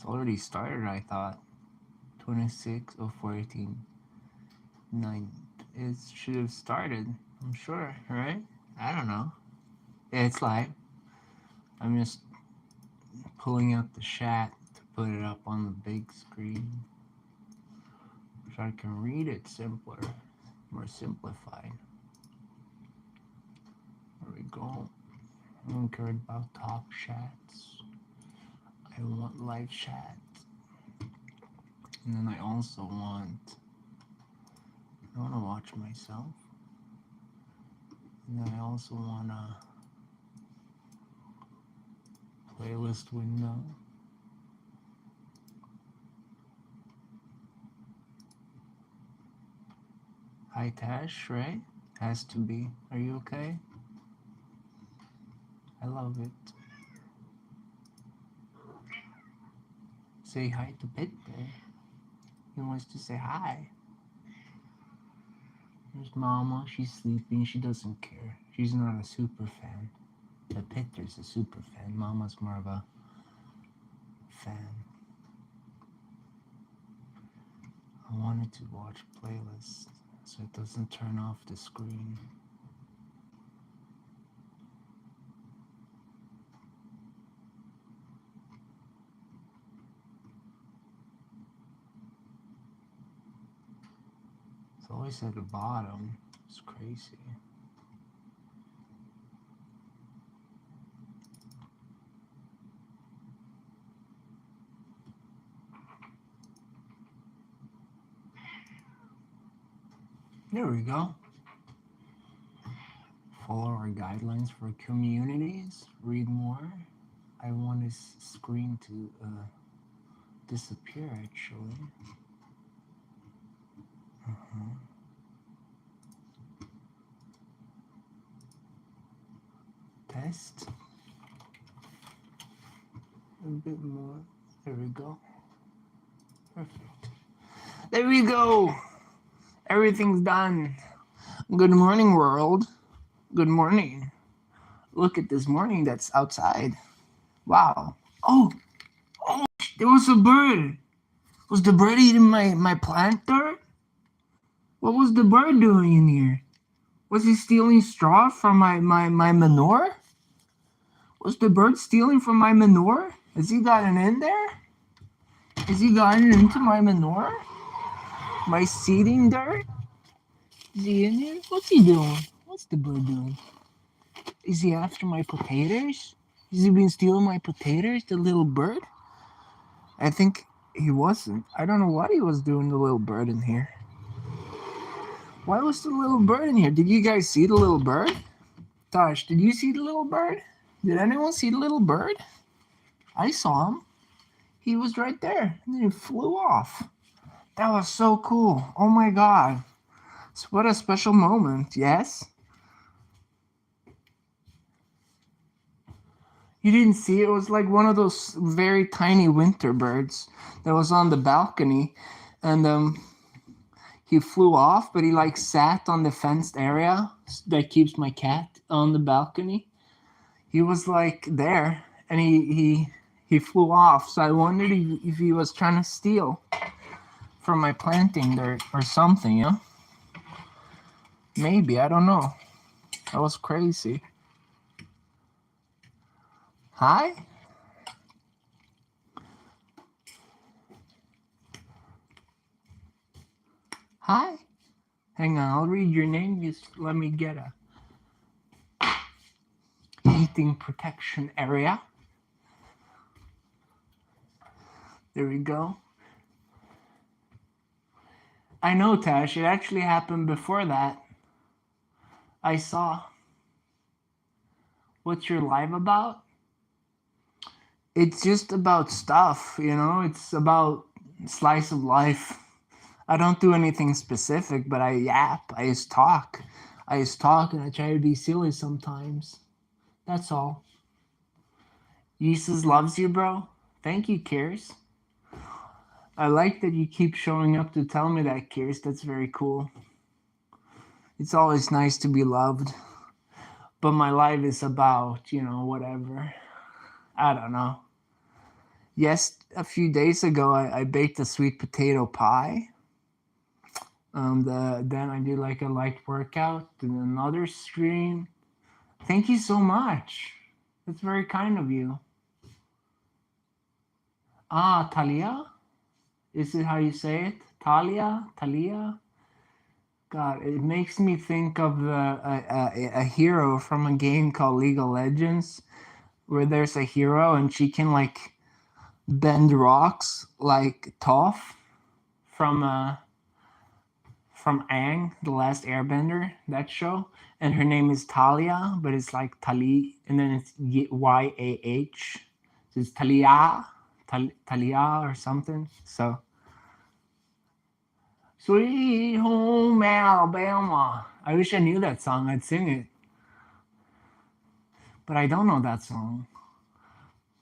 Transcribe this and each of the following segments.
already started, I thought. 26 of 14. 9. It should have started, I'm sure, right? I don't know. Yeah, it's live. I'm just pulling out the chat to put it up on the big screen so I can read it simpler, more simplified. There we go. I don't care about top chats. I want live chat. And then I also want to watch myself. And then I also want a playlist window. Hi Tash, right? Has to be. Are you okay? I love it. Say hi to Peter. He wants to say hi. There's Mama. She's sleeping. She doesn't care. She's not a super fan. But Peter's a super fan. Mama's more of a fan. I wanted to watch playlists so it doesn't turn off the screen. It's always at the bottom. It's crazy. There we go. Follow our guidelines for communities. Read more. I want this screen to disappear actually. Test. A bit more. There we go. Perfect. There we go. Everything's done. Good morning, world. Good morning. Look at this morning that's outside. Wow. Oh, there was a bird. Was the bird eating my plant dirt? What was the bird doing in here? Was he stealing straw from my manure? Was the bird stealing from my manure? Has he gotten in there? Has he gotten into my manure? My seeding dirt? Is he in here? What's he doing? What's the bird doing? Is he after my potatoes? Has he been stealing my potatoes, the little bird? I think he wasn't. I don't know what he was doing, the little bird in here. Why was the little bird in here? Did you guys see the little bird? Tosh, did you see the little bird? Did anyone see the little bird? I saw him. He was right there. And then he flew off. That was so cool. Oh my God. So what a special moment, yes? You didn't see it? It was like one of those very tiny winter birds that was on the balcony. And he flew off, but he like sat on the fenced area that keeps my cat on the balcony. He was like there, and he flew off. So I wondered if he was trying to steal from my planting dirt or something, you know? Maybe, I don't know. That was crazy. Hi? Hi? Hang on, I'll read your name. Just let me get a heating protection area. There we go. I know, Tash. It actually happened before that. I saw. What's your live about? It's just about stuff, you know? It's about slice of life. I don't do anything specific, but I yap. I just talk. I just talk and I try to be silly sometimes. That's all. Jesus loves you, bro. Thank you, Kiers. I like that you keep showing up to tell me that, Kiers. That's very cool. It's always nice to be loved. But my life is about, you know, whatever. I don't know. Yes, a few days ago, I baked a sweet potato pie. Then I did like a light workout and another stream. Thank you so much. That's very kind of you. Ah, Talia? Is it how you say it? Talia? God, it makes me think of a hero from a game called League of Legends, where there's a hero and she can like bend rocks like Toph from Aang, the Last Airbender, that show, and her name is Talia, but it's like Tali, and then it's Yah. So it's Talia, Talia or something. So, Sweet Home Alabama. I wish I knew that song. I'd sing it, but I don't know that song.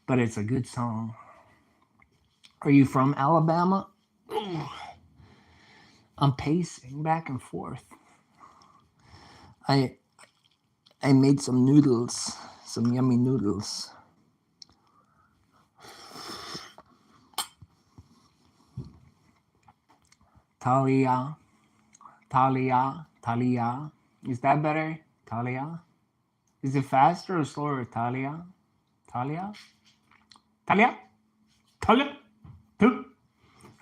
But it's a good song. Are you from Alabama? Ooh. I'm pacing back and forth. I made some noodles, some yummy noodles. Talia. Is that better? Talia? Is it faster or slower? Talia?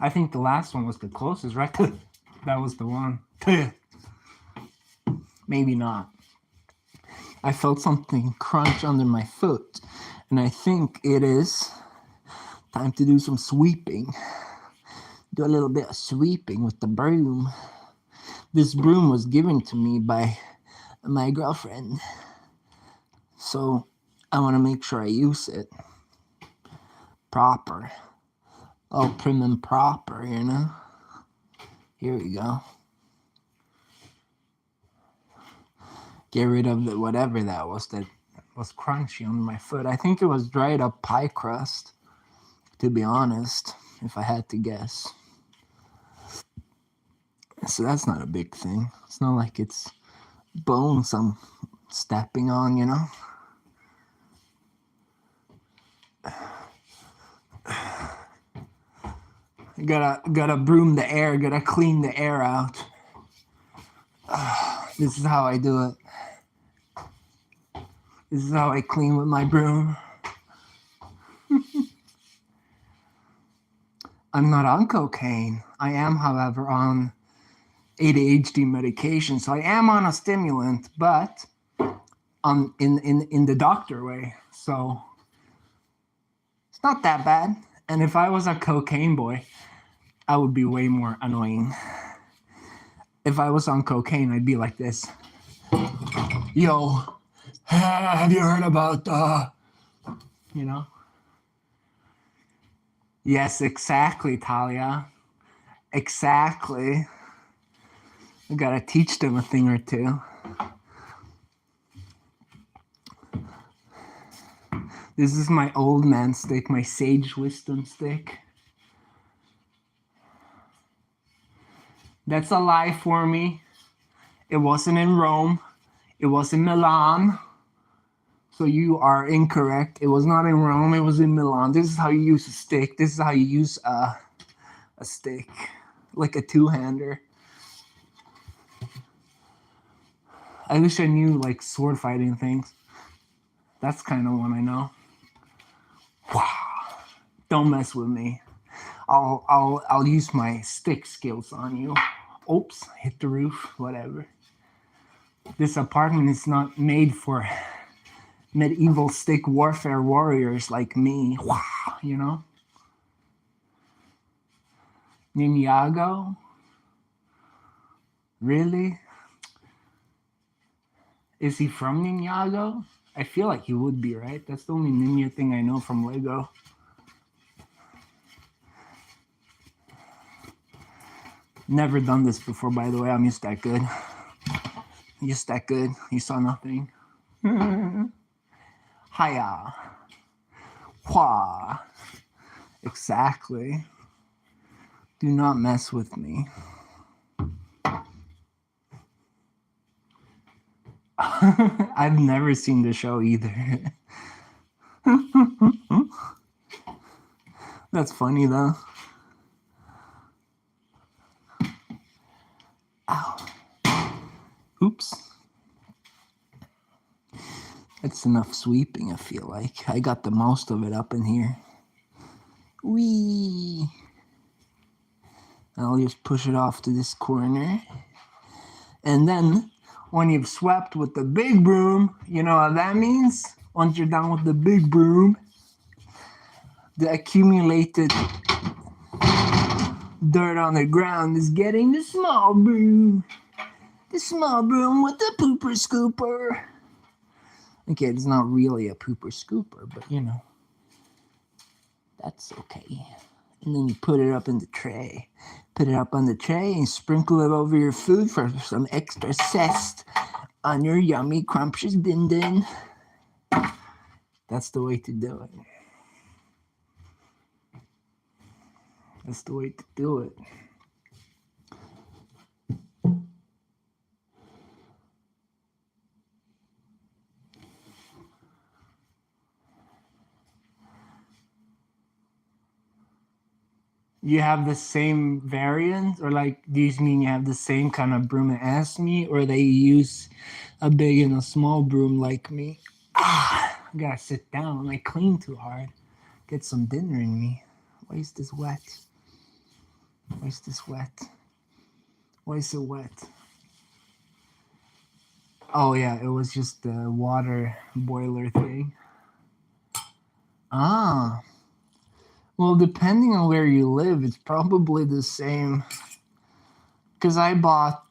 I think the last one was the closest, right? That was the one. Maybe not. I felt something crunch under my foot, and I think it is time to do some sweeping. Do a little bit of sweeping with the broom. This broom was given to me by my girlfriend, so I want to make sure I use it proper. All prim and proper, you know? Here we go. Get rid of the whatever that was crunchy on my foot. I think it was dried up pie crust, to be honest, if I had to guess. So that's not a big thing. It's not like it's bones I'm stepping on, you know? Gotta broom the air, gotta clean the air out. This is how I do it. This is how I clean with my broom. I'm not on cocaine. I am, however, on ADHD medication. So I am on a stimulant, but in the doctor way. So it's not that bad. And if I was a cocaine boy, I would be way more annoying. If I was on cocaine, I'd be like this. Yo, have you heard about you know? Yes, exactly, Talia. Exactly. I gotta teach them a thing or two. This is my old man stick, my sage wisdom stick. That's a lie for me. It wasn't in Rome. It was in Milan. So you are incorrect. It was not in Rome. It was in Milan. This is how you use a stick. This is how you use a stick, like a two-hander. I wish I knew like sword fighting things. That's kind of one I know. Wow! Don't mess with me. I'll use my stick skills on you. Oops! Hit the roof. Whatever. This apartment is not made for medieval stick warfare warriors like me. Wow! You know. Ninjago? Really? Is he from Ninjago? I feel like he would be, right? That's the only ninja thing I know from Lego. Never done this before, by the way. I'm just that good. Just that good. You saw nothing. Hiya. Hua. Exactly. Do not mess with me. I've never seen the show either. That's funny though. Ow. Oops. That's enough sweeping, I feel like. I got the most of it up in here. Whee! I'll just push it off to this corner. And then, when you've swept with the big broom, you know what that means? Once you're done with the big broom, the accumulated dirt on the ground is getting the small broom. The small broom with the pooper scooper. Okay, it's not really a pooper scooper, but you know, that's okay. And then you put it up in the tray. Put it up on the tray and sprinkle it over your food for some extra zest on your yummy, crumptious din din. That's the way to do it. That's the way to do it. You have the same variant, or like, do you mean you have the same kind of broom as me, or they use a big and a small broom like me? I gotta sit down. I clean too hard. Get some dinner in me. Why is this wet? Why is this wet? Why is it wet? Oh yeah, it was just the water boiler thing. Ah. Well, depending on where you live, it's probably the same. Because I bought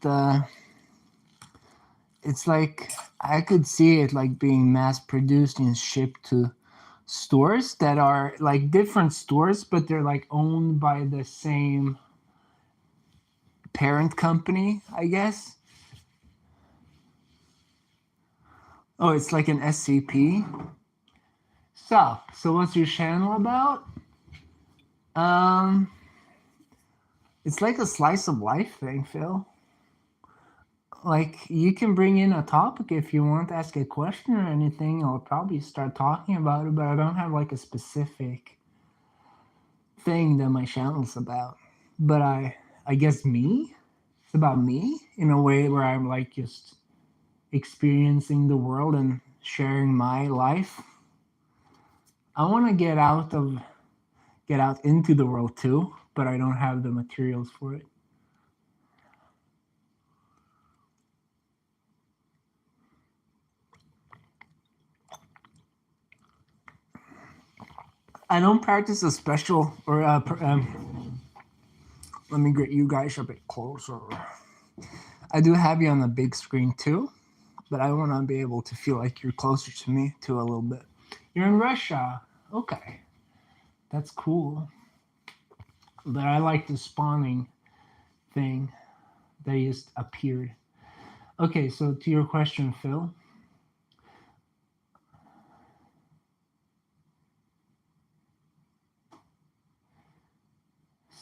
it's like, I could see it like being mass produced and shipped to stores that are like different stores, but they're like owned by the same parent company, I guess. Oh, it's like an SCP. So what's your channel about? It's like a slice of life thing, Phil. Like, you can bring in a topic if you want to ask a question or anything. I'll probably start talking about it, but I don't have like a specific thing that my channel's about. But I guess me? It's about me in a way where I'm like just experiencing the world and sharing my life. I want to get out into the world too, but I don't have the materials for it. I don't practice a special or let me get you guys a bit closer. I do have you on the big screen too, but I want to be able to feel like you're closer to me too a little bit. You're in Russia. Okay. That's cool. But I like the spawning thing that just appeared. Okay, so to your question, Phil.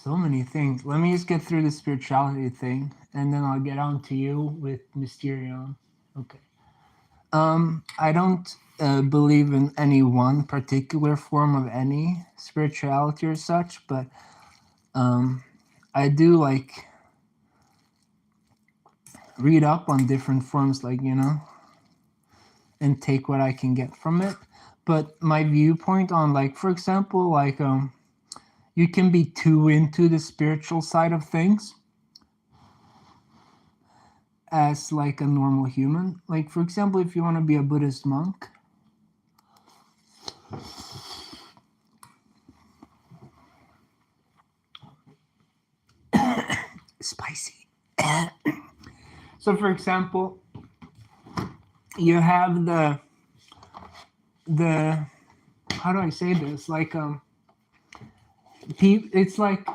So many things. Let me just get through the spirituality thing, and then I'll get on to you with Mysterion. Okay. I don't believe in any one particular form of any spirituality or such, but I do like read up on different forms, like, you know, and take what I can get from it. But my viewpoint on, like, for example, like, you can be too into the spiritual side of things as like a normal human. Like, for example, if you want to be a Buddhist monk, spicy. So for example, you have the how do I say this? Like, it's like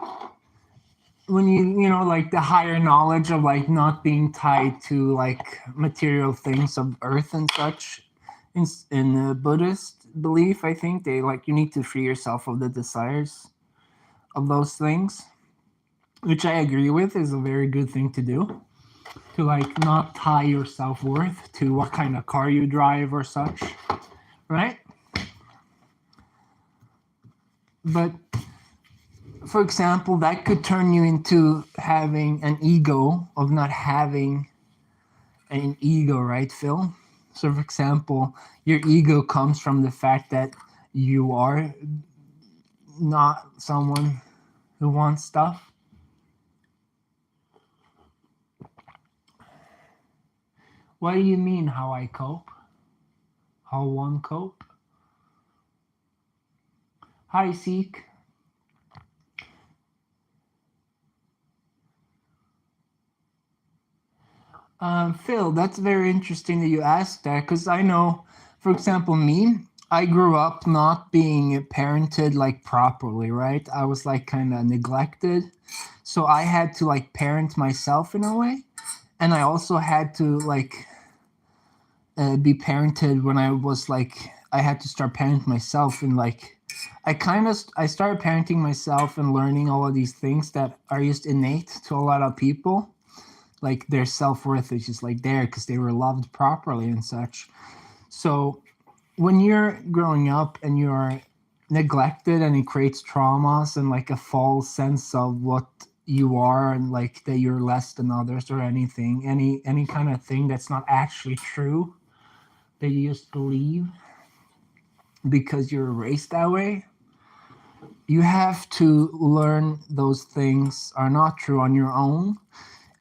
when you know, like the higher knowledge of like not being tied to like material things of earth and such. In the Buddhist belief, I think they like, you need to free yourself of the desires of those things, which I agree with is a very good thing to do. To like not tie your self-worth to what kind of car you drive or such, right? But for example, that could turn you into having an ego of not having an ego, right, Phil? So, for example, your ego comes from the fact that you are not someone who wants stuff. What do you mean, how I cope? How one cope? Hi, Seek. Phil, that's very interesting that you asked that, because I know, for example, me, I grew up not being parented like properly, right? I was like kind of neglected. So I had to like parent myself in a way. And I also had to like be parented when I was like, I had to start parenting myself, and like, I started parenting myself and learning all of these things that are just innate to a lot of people, like their self-worth is just like there because they were loved properly and such. So when you're growing up and you're neglected, and it creates traumas and like a false sense of what you are, and like that you're less than others or anything, any kind of thing that's not actually true, that you just believe because you're raised that way, you have to learn those things are not true on your own.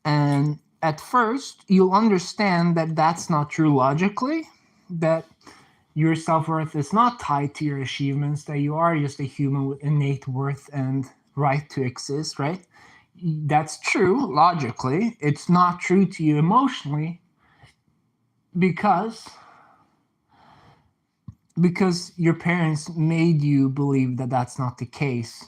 And at first, you'll understand that that's not true logically, that your self worth is not tied to your achievements, that you are just a human with innate worth and right to exist, right? That's true logically. It's not true to you emotionally because your parents made you believe that that's not the case.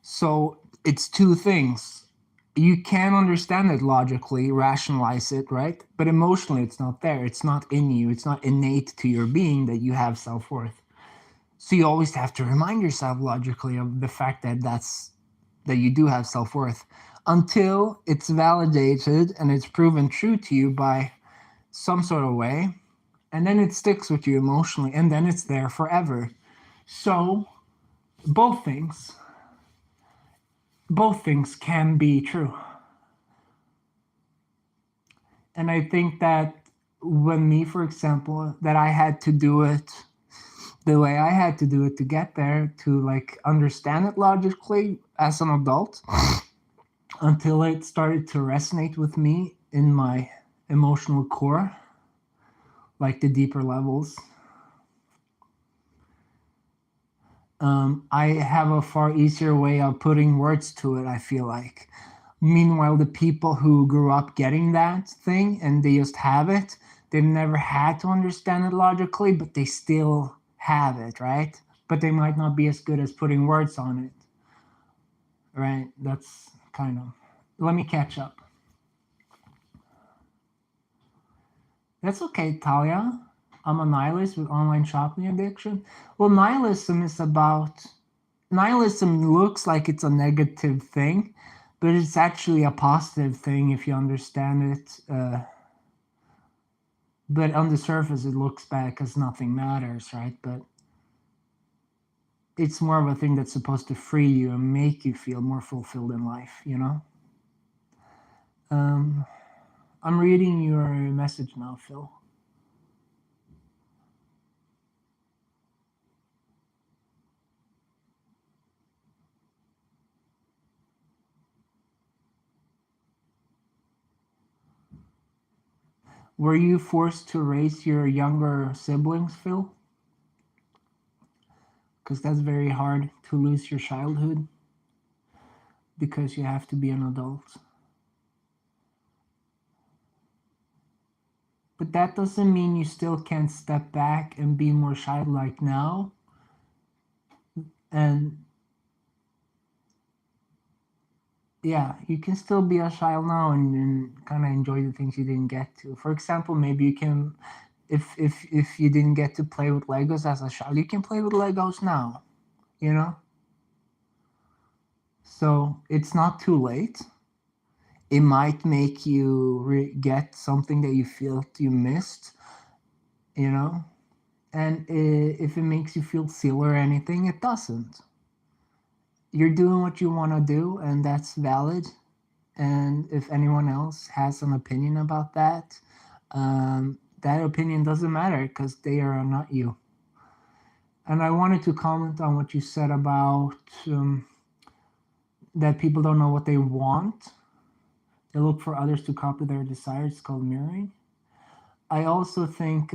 So it's two things. You can understand it logically, rationalize it, right? But emotionally, it's not there. It's not in you. It's not innate to your being that you have self worth. So you always have to remind yourself logically of the fact that that you do have self worth, until it's validated and it's proven true to you by some sort of way, and then it sticks with you emotionally, and then it's there forever. So both things can be true. And I think that when me, for example, that I had to do it the way I had to do it to get there, to like understand it logically as an adult, until it started to resonate with me in my emotional core, like the deeper levels. I have a far easier way of putting words to it, I feel like. Meanwhile, the people who grew up getting that thing and they just have it, they've never had to understand it logically, but they still have it, right? But they might not be as good as putting words on it, right? That's kind of. Let me catch up. That's okay, Talia. I'm a nihilist with online shopping addiction. Well, nihilism looks like it's a negative thing, but it's actually a positive thing if you understand it. But on the surface, it looks bad because nothing matters, right? But it's more of a thing that's supposed to free you and make you feel more fulfilled in life, you know? I'm reading your message now, Phil. Were you forced to raise your younger siblings, Phil? Because that's very hard to lose your childhood because you have to be an adult. But that doesn't mean you still can't step back and be more childlike now. And yeah, you can still be a child now and kind of enjoy the things you didn't get to. For example, maybe you can, if you didn't get to play with Legos as a child, you can play with Legos now, you know? So it's not too late. It might make you get something that you feel you missed, you know? And if it makes you feel silly or anything, it doesn't. you're doing what you want to do, and that's valid. And if anyone else has an opinion about that, that opinion doesn't matter because they are not you. And I wanted to comment on what you said about that people don't know what they want. They look for others to copy their desires. It's called mirroring. I also think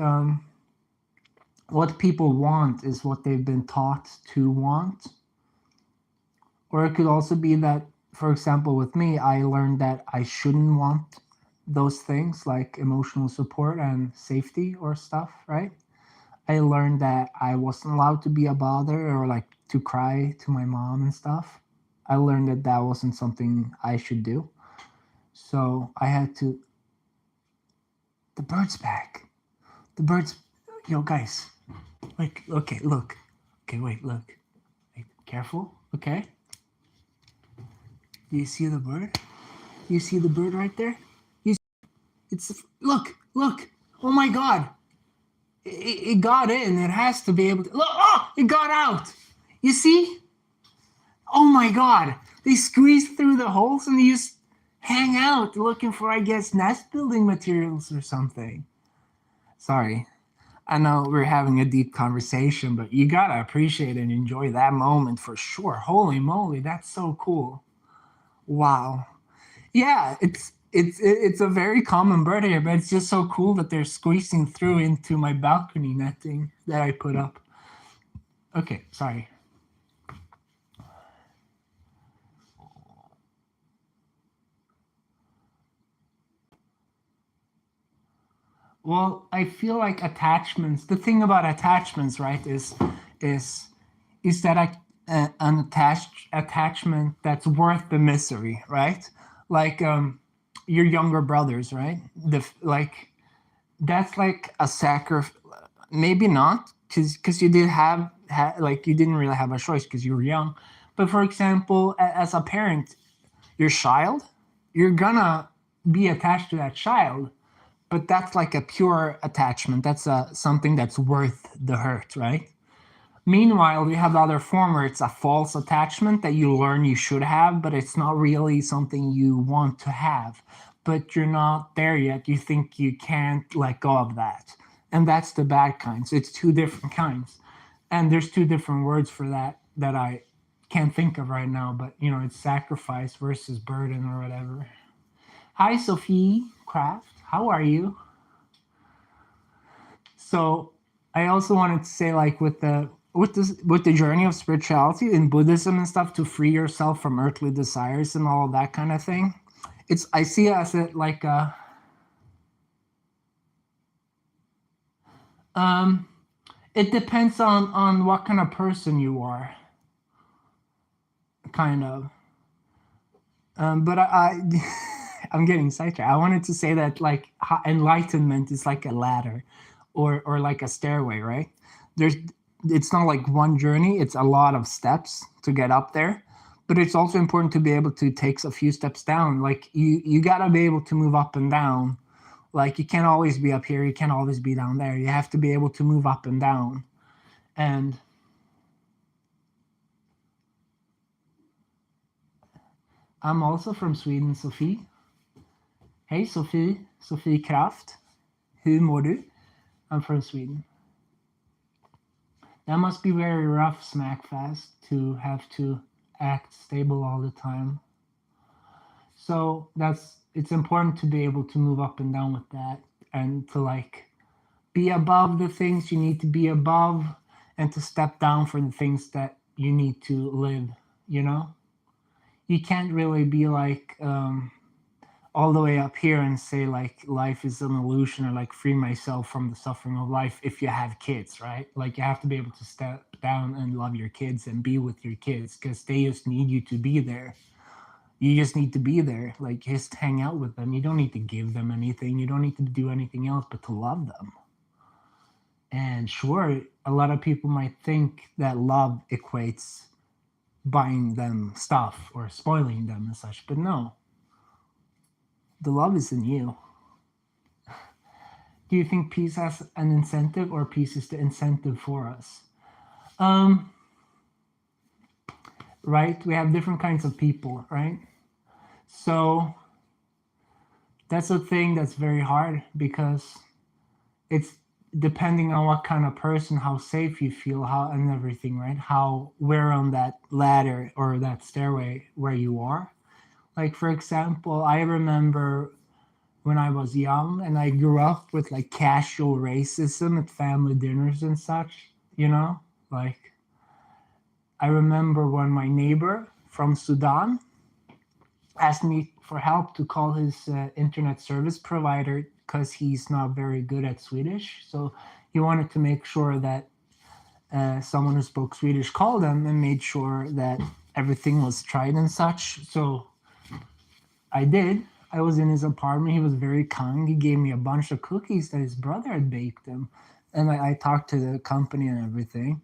what people want is what they've been taught to want. Or it could also be that, for example, with me, I learned that I shouldn't want those things like emotional support and safety or stuff, right? I learned that I wasn't allowed to be a bother or like to cry to my mom and stuff. I learned that that wasn't something I should do. So I had to. The bird's back. The bird's. Yo, guys. Like, okay, look. Okay, wait, look. Wait, careful. Okay. Do you see the bird? You see the bird right there? It's look. Oh my God! It got in. It has to be able to. Look! Oh, it got out. You see? Oh my God! They squeeze through the holes and they just hang out looking for, I guess, nest building materials or something. Sorry. I know we're having a deep conversation, but you gotta appreciate and enjoy that moment for sure. Holy moly, that's so cool. Wow. Yeah, it's a very common bird here, but it's just so cool that they're squeezing through into my balcony netting that I put up. Okay, sorry. Well, I feel like attachments. The thing about attachments, right, is is that an attachment that's worth the misery, right? Like your younger brothers, right? Like that's like a sacrifice. Maybe not, because you did like you didn't really have a choice because you were young. But for example, as a parent, your child, you're gonna be attached to that child, but that's like a pure attachment. That's something that's worth the hurt, right? Meanwhile, we have the other form where it's a false attachment that you learn you should have, but it's not really something you want to have. But you're not there yet. You think you can't let go of that. And that's the bad kind. So it's two different kinds. And there's two different words for that that I can't think of right now, but it's sacrifice versus burden or whatever. Hi, Sophie Craft. How are you? So I also wanted to say, like, with the journey of spirituality in Buddhism and stuff, to free yourself from earthly desires and all of that kind of thing. I see it as like a um it depends on what kind of person you are, kind of. But I'm getting sidetracked. I wanted to say that like enlightenment is like a ladder, or like a stairway, right? There's it's not like one journey; it's a lot of steps to get up there. But it's also important to be able to take a few steps down. Like you gotta be able to move up and down. Like you can't always be up here. You can't always be down there. You have to be able to move up and down. And I'm also from Sweden, Sophie. Hey, Sophie. Sophie Kraft. Hur mår du? I'm from Sweden. That must be very rough, Smackfast, to have to act stable all the time. So it's important to be able to move up and down with that, and to like be above the things you need to be above, and to step down for the things that you need to live, you know? You can't really be like all the way up here and say like life is an illusion, or like free myself from the suffering of life if you have kids, right? Like you have to be able to step down and love your kids and be with your kids because they just need you to be there. You just need to be there, like just hang out with them. You don't need to give them anything, you don't need to do anything else but to love them. And sure, a lot of people might think that love equates buying them stuff or spoiling them and such, but no, the love is in you. Do you think peace has an incentive, or peace is the incentive for us? Um, right? We have different kinds of people, right? So that's a thing that's very hard because it's depending on what kind of person, how safe you feel, how and everything, right? How where on that ladder or that stairway where you are. Like for example, I remember when I was young and I grew up with like casual racism at family dinners and such, you know? Like I remember when my neighbor from Sudan asked me for help to call his internet service provider because he's not very good at Swedish. So he wanted to make sure that someone who spoke Swedish called him and made sure that everything was tried and such. So I did. I was in his apartment. He was very kind. He gave me a bunch of cookies that his brother had baked him. And I talked to the company and everything.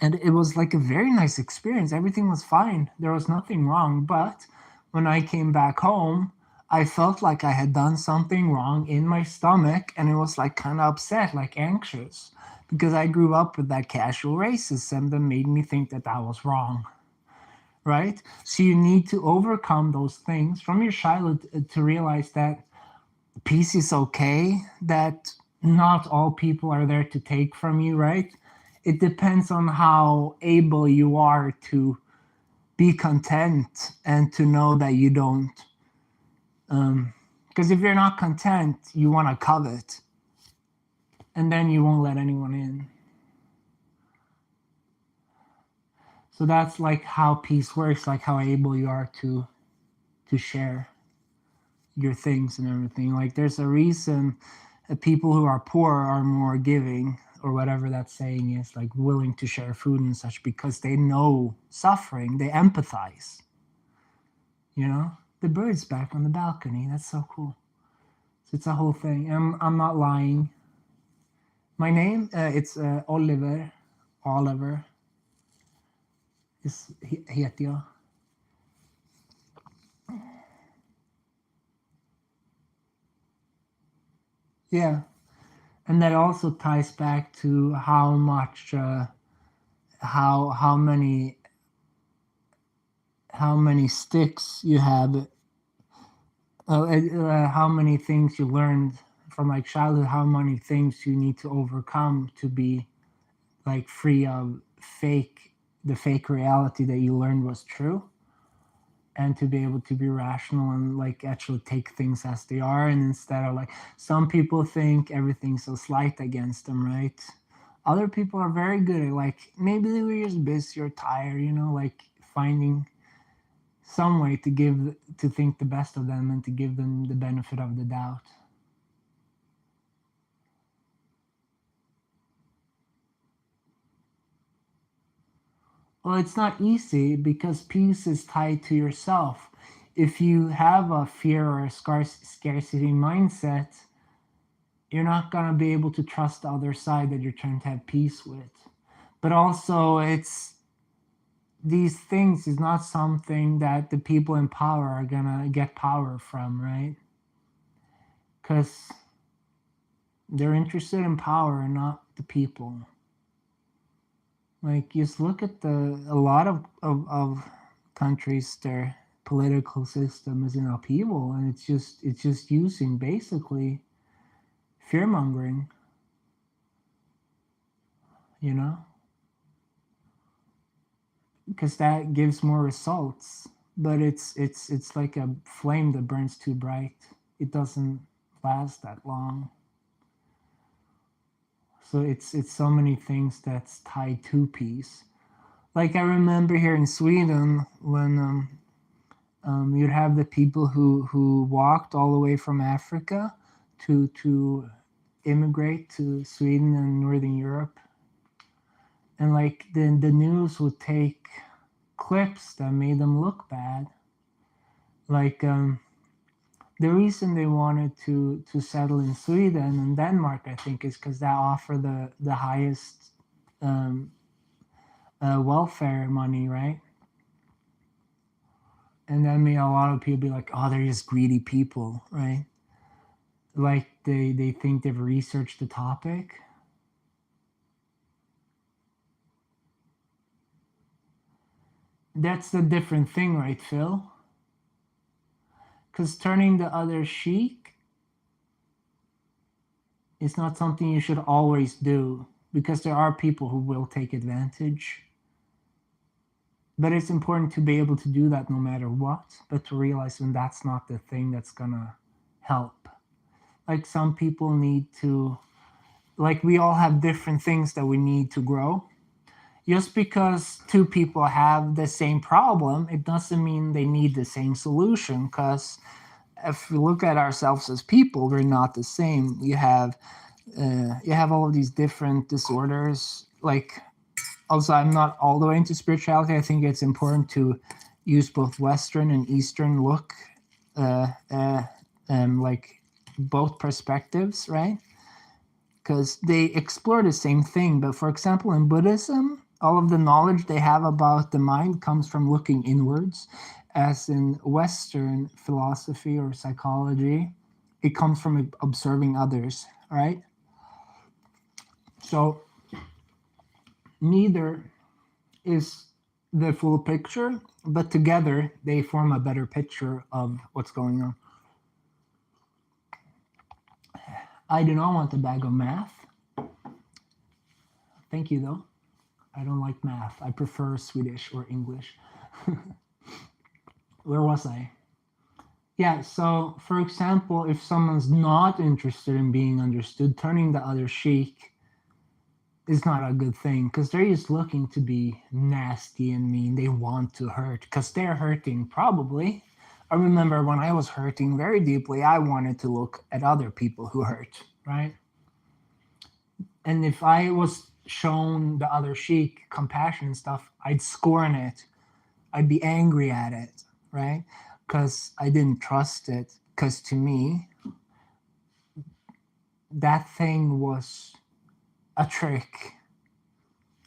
And it was like a very nice experience. Everything was fine. There was nothing wrong. But when I came back home, I felt like I had done something wrong in my stomach. And it was like kind of upset, like anxious, because I grew up with that casual racism that made me think that that was wrong, right? So you need to overcome those things from your childhood to realize that peace is okay, that not all people are there to take from you, right? It depends on how able you are to be content and to know that you don't. Because if you're not content, you want to covet, and then you won't let anyone in. So that's like how peace works, like how able you are to share your things and everything. Like there's a reason that people who are poor are more giving or whatever that saying is, like willing to share food and such because they know suffering, they empathize. You know, the bird's back on the balcony. That's so cool. So it's a whole thing. I'm not lying. My name it's Oliver. Oliver is heter jag. Yeah, and that also ties back to how much how many sticks you have, how many things you learned from like childhood, how many things you need to overcome to be like free of the fake reality that you learned was true, and to be able to be rational and like actually take things as they are, and instead of like some people think everything's so slight against them, right? Other people are very good at like maybe they were just busy or tired, you know, like finding some way to think the best of them and to give them the benefit of the doubt. Well, it's not easy because peace is tied to yourself. If you have a fear or a scarcity mindset, you're not going to be able to trust the other side that you're trying to have peace with. But also, it's these things is not something that the people in power are going to get power from, right? Because they're interested in power and not the people. Like, just look at a lot of countries, their political system is in upheaval, and it's just using basically fear mongering, you know, because that gives more results. But it's like a flame that burns too bright. It doesn't last that long. So it's so many things that's tied to peace. Like I remember here in Sweden when you'd have the people who walked all the way from Africa to immigrate to Sweden and Northern Europe, and like the news would take clips that made them look bad. Like the reason they wanted to settle in Sweden and Denmark, I think, is because that offer the highest um, welfare money, right? And then made a lot of people be like, "Oh, they're just greedy people," right? Like they think they've researched the topic. That's the different thing, right, Phil? Because turning the other cheek is not something you should always do, because there are people who will take advantage. But it's important to be able to do that no matter what, but to realize when that's not the thing that's gonna help. Like some people need to, like we all have different things that we need to grow. Just because two people have the same problem, it doesn't mean they need the same solution. Because if we look at ourselves as people, we're not the same. You have all of these different disorders. Like, also, I'm not all the way into spirituality. I think it's important to use both Western and Eastern look, like both perspectives, right? Because they explore the same thing. But for example, in Buddhism, all of the knowledge they have about the mind comes from looking inwards, as in Western philosophy or psychology, it comes from observing others, right? So neither is the full picture, but together they form a better picture of what's going on. I do not want a bag of math. Thank you, though. I don't like math. I prefer Swedish or English. Where was I? Yeah, so for example, if someone's not interested in being understood, turning the other cheek is not a good thing, because they're just looking to be nasty and mean. They want to hurt because they're hurting, probably. I remember when I was hurting very deeply, I wanted to look at other people who hurt, right? And if I was shown the other cheek, compassion and stuff, I'd scorn it. I'd be angry at it, right? Because I didn't trust it. Because to me, that thing was a trick,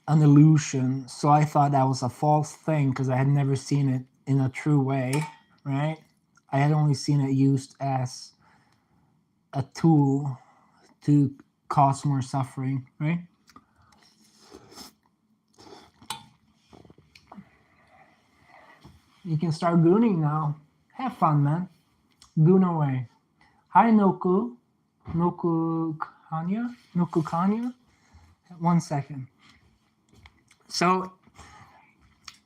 an illusion. So I thought that was a false thing because I had never seen it in a true way, right? I had only seen it used as a tool to cause more suffering, right? You can start gooning now. Have fun, man. Goon away. Hi, Noku. Noku Kanya? Noku Kanya? 1 second. So,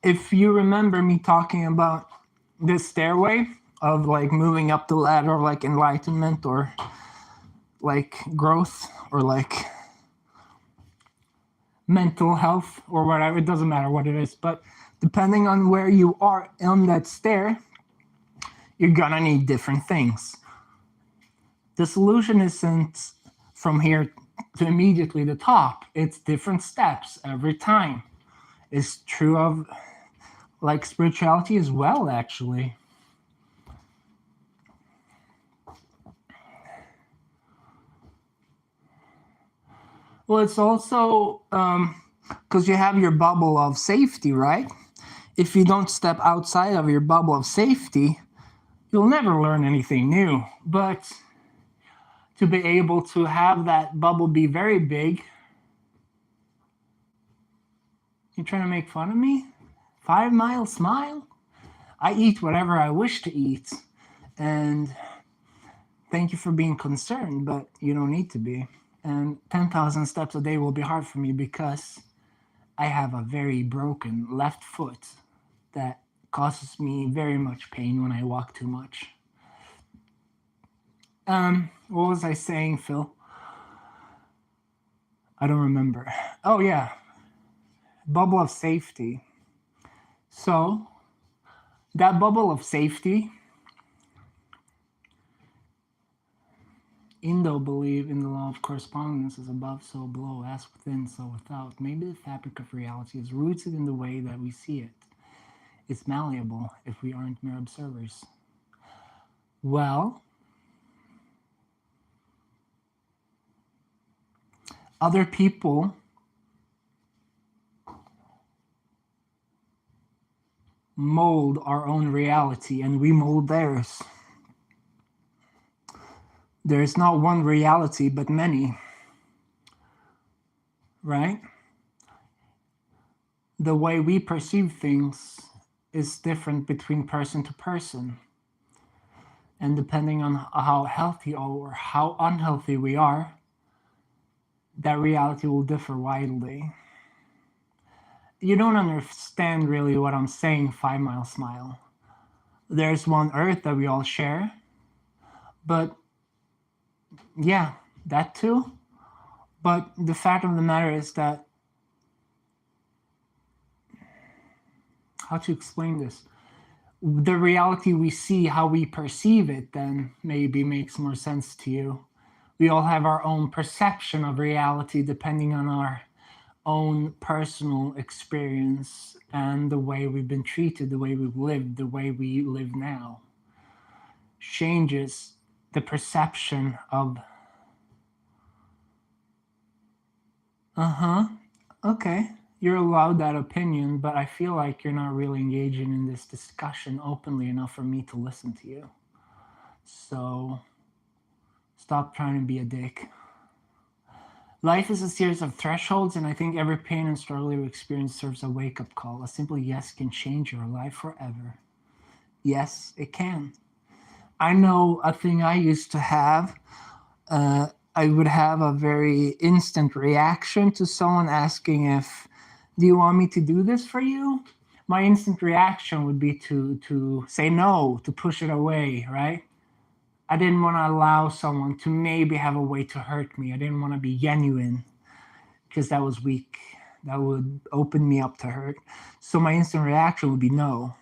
if you remember me talking about this stairway of like moving up the ladder of like enlightenment or like growth or like mental health or whatever, it doesn't matter what it is, but depending on where you are on that stair, you're gonna need different things. The solution isn't from here to immediately the top. It's different steps every time. It's true of like spirituality as well, actually. Well, it's also because you have your bubble of safety, right? If you don't step outside of your bubble of safety, you'll never learn anything new. But to be able to have that bubble be very big, you trying to make fun of me? 5 Mile smile? I eat whatever I wish to eat. And thank you for being concerned, but you don't need to be. And 10,000 steps a day will be hard for me because I have a very broken left foot that causes me very much pain when I walk too much. What was I saying, Phil? I don't remember. Oh, yeah. Bubble of safety. So, that bubble of safety, Indo believe in the law of correspondence as above, so below, as within, so without. Maybe the fabric of reality is rooted in the way that we see it. It's malleable if we aren't mere observers. Well, other people mold our own reality and we mold theirs. There is not one reality, but many, right? The way we perceive things is different between person to person. And depending on how healthy or how unhealthy we are, that reality will differ widely. You don't understand really what I'm saying, 5 Mile Smile. There's one earth that we all share, but yeah, that too. But the fact of the matter is that, how to explain this? The reality we see, how we perceive it, then maybe makes more sense to you. We all have our own perception of reality depending on our own personal experience and the way we've been treated, the way we've lived, the way we live now. Changes the perception of. Okay, you're allowed that opinion, but I feel like you're not really engaging in this discussion openly enough for me to listen to you. So stop trying to be a dick. Life is a series of thresholds, and I think every pain and struggle you experience serves a wake-up call. A simple yes can change your life forever. Yes, it can. I know a thing I used to have. I would have a very instant reaction to someone asking if, do you want me to do this for you? My instant reaction would be to say no, to push it away, right? I didn't want to allow someone to maybe have a way to hurt me. I didn't want to be genuine because that was weak. That would open me up to hurt. So my instant reaction would be no.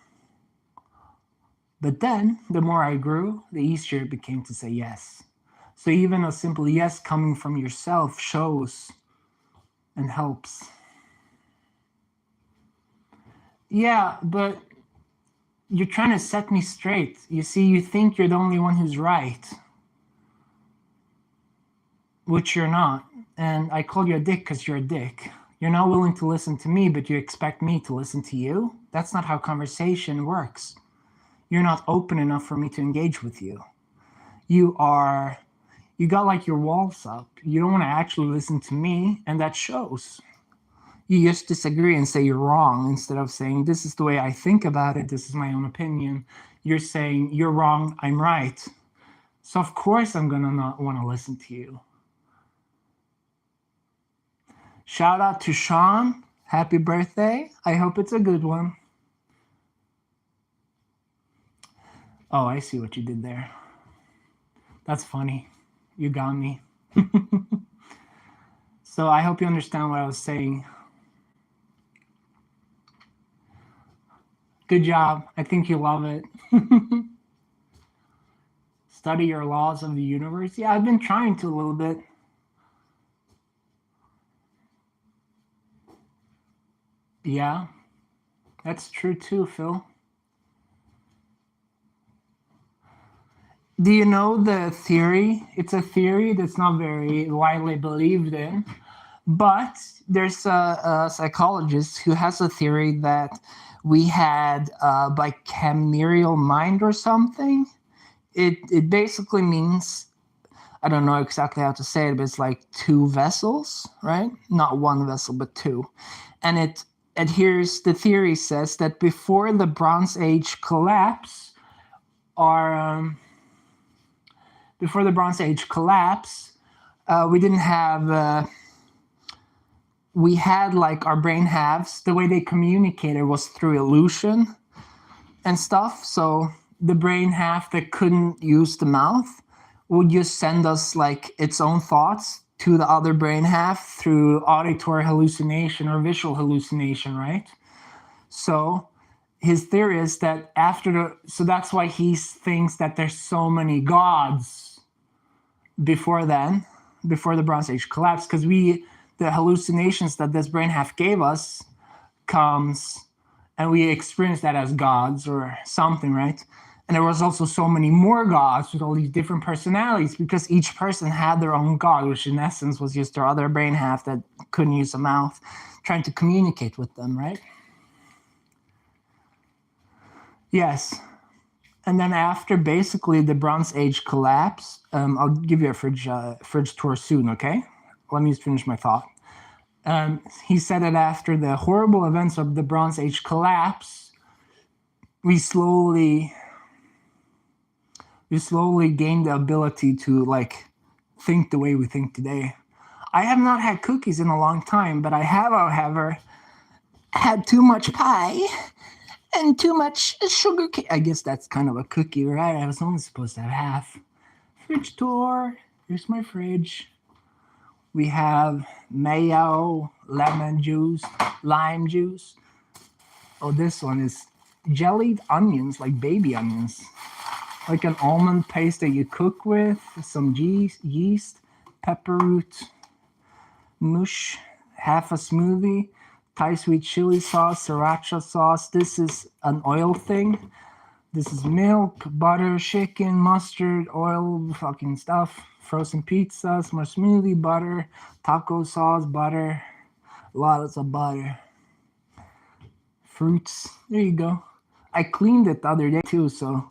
But then, the more I grew, the easier it became to say yes. So even a simple yes coming from yourself shows and helps. Yeah, but you're trying to set me straight. You see, you think you're the only one who's right, which you're not. And I call you a dick because you're a dick. You're not willing to listen to me, but you expect me to listen to you? That's not how conversation works. You're not open enough for me to engage with you. You got like your walls up. You don't want to actually listen to me, and that shows. You just disagree and say you're wrong instead of saying, this is the way I think about it, this is my own opinion. You're saying, you're wrong, I'm right. So of course I'm gonna not want to listen to you. Shout out to Sean. Happy birthday. I hope it's a good one. Oh, I see what you did there. That's funny. You got me. So I hope you understand what I was saying. Good job. I think you love it. Study your laws of the universe. Yeah, I've been trying to a little bit. Yeah, that's true too, Phil. Do you know the theory? It's a theory that's not very widely believed in, but there's a psychologist who has a theory that we had bicameral mind or something. It basically means, I don't know exactly how to say it, but it's like two vessels, right? Not one vessel, but two. And it adheres, the theory says that before the Bronze Age collapse, before the Bronze Age collapse, we didn't have, we had like our brain halves, the way they communicated was through illusion and stuff. So the brain half that couldn't use the mouth would just send us like its own thoughts to the other brain half through auditory hallucination or visual hallucination, right? So his theory is that so that's why he thinks that there's so many gods before then, before the Bronze Age collapse, because the hallucinations that this brain half gave us comes, and we experience that as gods or something, right? And there was also so many more gods with all these different personalities because each person had their own god, which in essence was just their other brain half that couldn't use a mouth, trying to communicate with them, right? Yes. And then after basically the Bronze Age collapse, I'll give you a fridge tour soon, okay? Let me just finish my thought. He said that after the horrible events of the Bronze Age collapse, we slowly gain the ability to like think the way we think today. I have not had cookies in a long time, but I have, however, had too much pie and too much sugar cake. I guess that's kind of a cookie, right? I was only supposed to have half. Fridge tour. Here's my fridge. We have mayo, lemon juice, lime juice. Oh, this one is jellied onions, like baby onions. Like an almond paste that you cook with, some yeast, pepper root, mush, half a smoothie, Thai sweet chili sauce, sriracha sauce. This is an oil thing. This is milk, butter, chicken, mustard, oil, fucking stuff. Frozen pizzas, more smoothie, butter, taco sauce, butter, lots of butter. Fruits. There you go. I cleaned it the other day too, so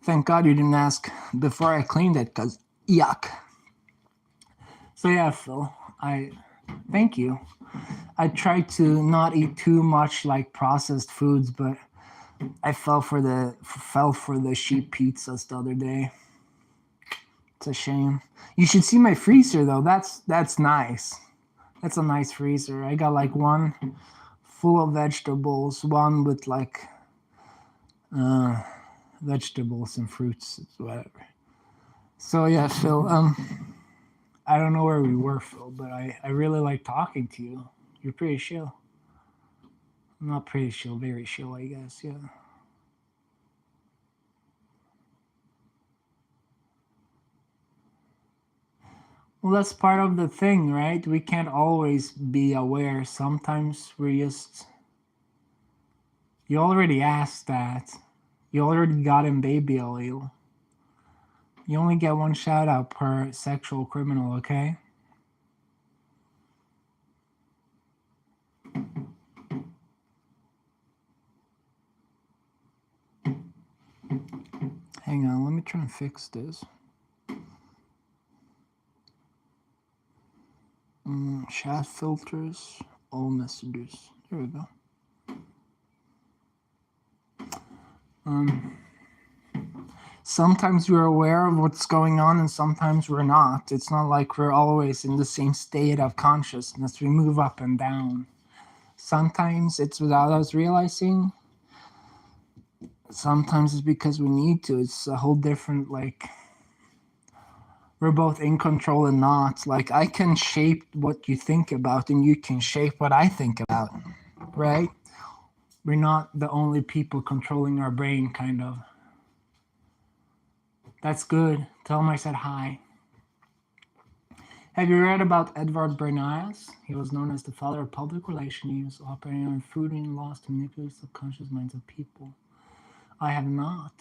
thank God you didn't ask before I cleaned it, because yuck. So yeah, Phil, thank you. I tried to not eat too much like processed foods, but I fell for the sheep pizzas the other day. It's a shame. You should see my freezer though. That's nice. That's a nice freezer. I got like one full of vegetables, one with like vegetables and fruits, whatever. So yeah, Phil, I don't know where we were, Phil, but I really like talking to you. You're pretty chill. Not pretty chill, very chill, I guess, yeah. Well, that's part of the thing, right? We can't always be aware. Sometimes we're just... You already asked that. You already got in baby oil. You only get one shout out per sexual criminal, okay? Hang on, let me try and fix this. Chat filters, all messages. There we go. Sometimes we're aware of what's going on and sometimes we're not. It's not like we're always in the same state of consciousness. We move up and down. Sometimes it's without us realizing. Sometimes it's because we need to. It's a whole different, like, we're both in control and not. Like, I can shape what you think about and you can shape what I think about, right? We're not the only people controlling our brain, kind of. That's good. Tell him I said hi. Have you read about Edvard Bernays? He was known as the father of public relations. He was operating on food and laws to manipulate subconscious minds of people. I have not.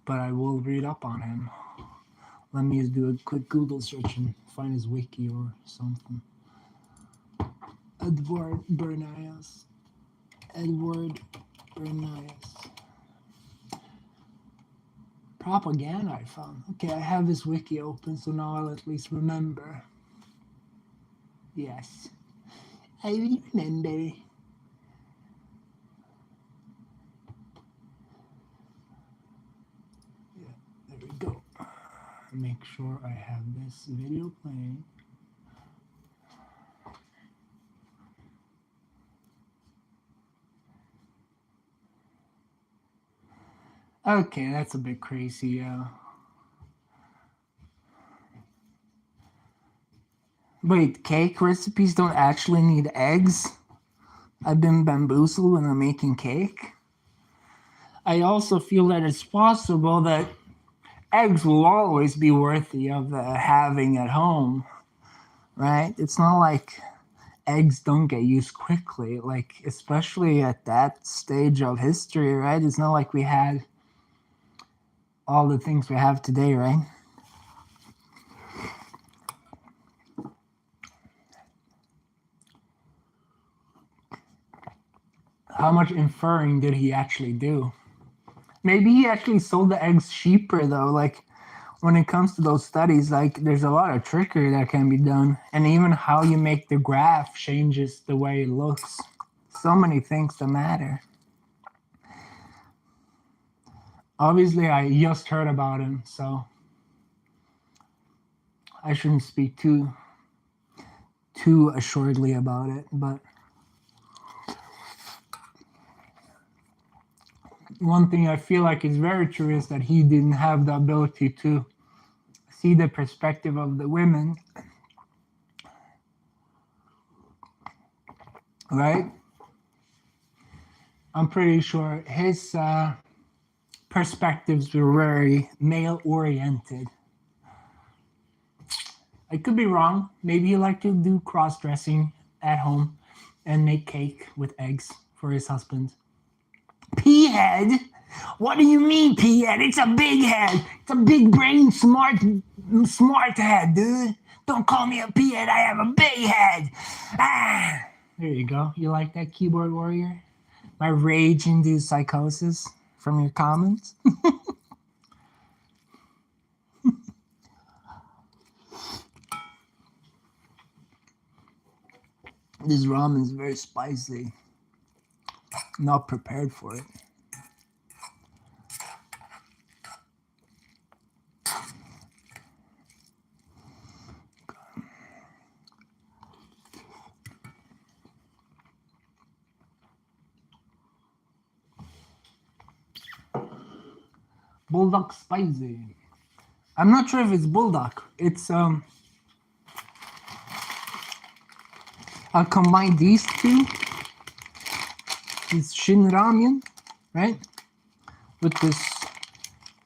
But I will read up on him. Let me just do a quick Google search and find his wiki or something. Edvard Bernays. Edvard Bernays. Propaganda I found. Okay, I have his wiki open, so now I'll at least remember. Yes. I remember. Yeah, there we go. Make sure I have this video playing. Okay, that's a bit crazy. Wait, cake recipes don't actually need eggs? I've been bamboozled when I'm making cake. I also feel that it's possible that eggs will always be worthy of having at home, right? It's not like eggs don't get used quickly, like especially at that stage of history, right? It's not like we had all the things we have today, right? How much inferring did he actually do? Maybe he actually sold the eggs cheaper though. Like when it comes to those studies, like there's a lot of trickery that can be done, and even how you make the graph changes the way it looks. so many things that matter. Obviously, I just heard about him, so I shouldn't speak too assuredly about it. But one thing I feel like is very true is that he didn't have the ability to see the perspective of the women, right? I'm pretty sure his perspectives were very male-oriented. I could be wrong. Maybe he liked to do cross-dressing at home and make cake with eggs for his husband. P-head? What do you mean, P-head? It's a big head. It's a big brain, smart head, dude. Don't call me a P-head. I have a big head. Ah, there you go. You like that, keyboard warrior? My rage-induced psychosis from your comments? This ramen is very spicy. Not prepared for it. Bulldog spicy. I'm not sure if it's bulldog. It's I'll combine these two. It's Shin Ramen, right? With this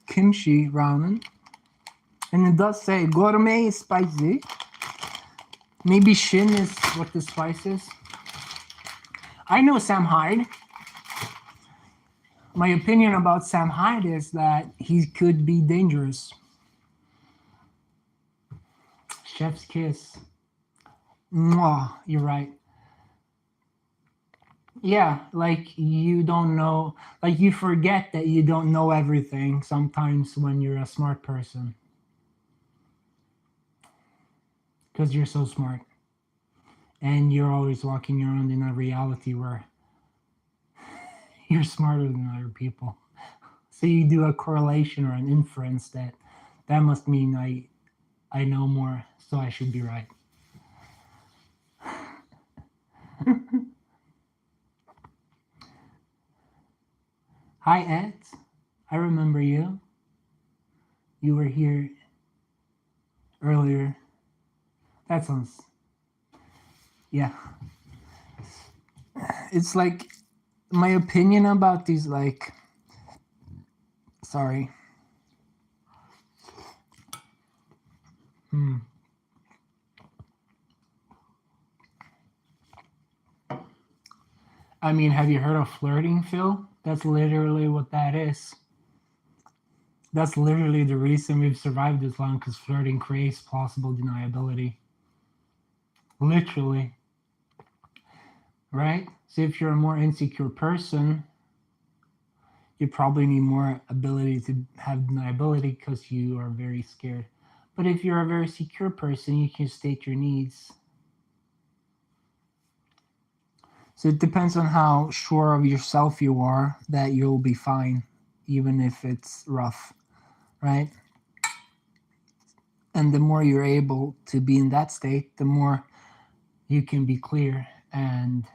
kimchi ramen. And it does say gourmet spicy. Maybe Shin is what the spice is. I know Sam Hyde. My opinion about Sam Hyde is that he could be dangerous. Chef's kiss. Mwah, you're right. Yeah, like you don't know, like you forget that you don't know everything sometimes when you're a smart person. Because you're so smart. And you're always walking around in a reality where you're smarter than other people. So you do a correlation or an inference that must mean I know more, so I should be right. Hi, Ed. I remember you. You were here earlier. That sounds... Yeah. It's like my opinion about these, like... Sorry. I mean, have you heard of flirting, Phil? That's literally what that is. That's literally the reason we've survived this long, because flirting creates plausible deniability. Literally. Right? So if you're a more insecure person, you probably need more ability to have deniability because you are very scared. But if you're a very secure person, you can state your needs. So it depends on how sure of yourself you are that you'll be fine, even if it's rough, right? And the more you're able to be in that state, the more you can be clear and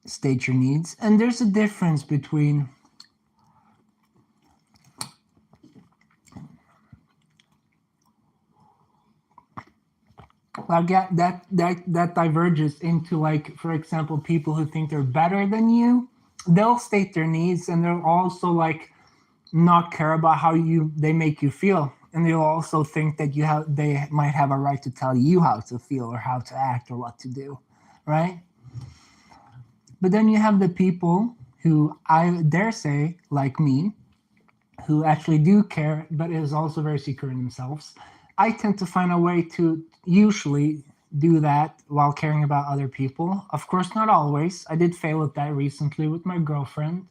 state your needs. And there's a difference between like that diverges into, like, for example, people who think they're better than you, they'll state their needs, and they'll also like not care about how they make you feel, and they'll also think that they might have a right to tell you how to feel or how to act or what to do, right? But then you have the people who, I dare say, like me, who actually do care, but is also very secure in themselves. I tend to find a way to usually do that while caring about other people. Of course, not always. I did fail at that recently with my girlfriend,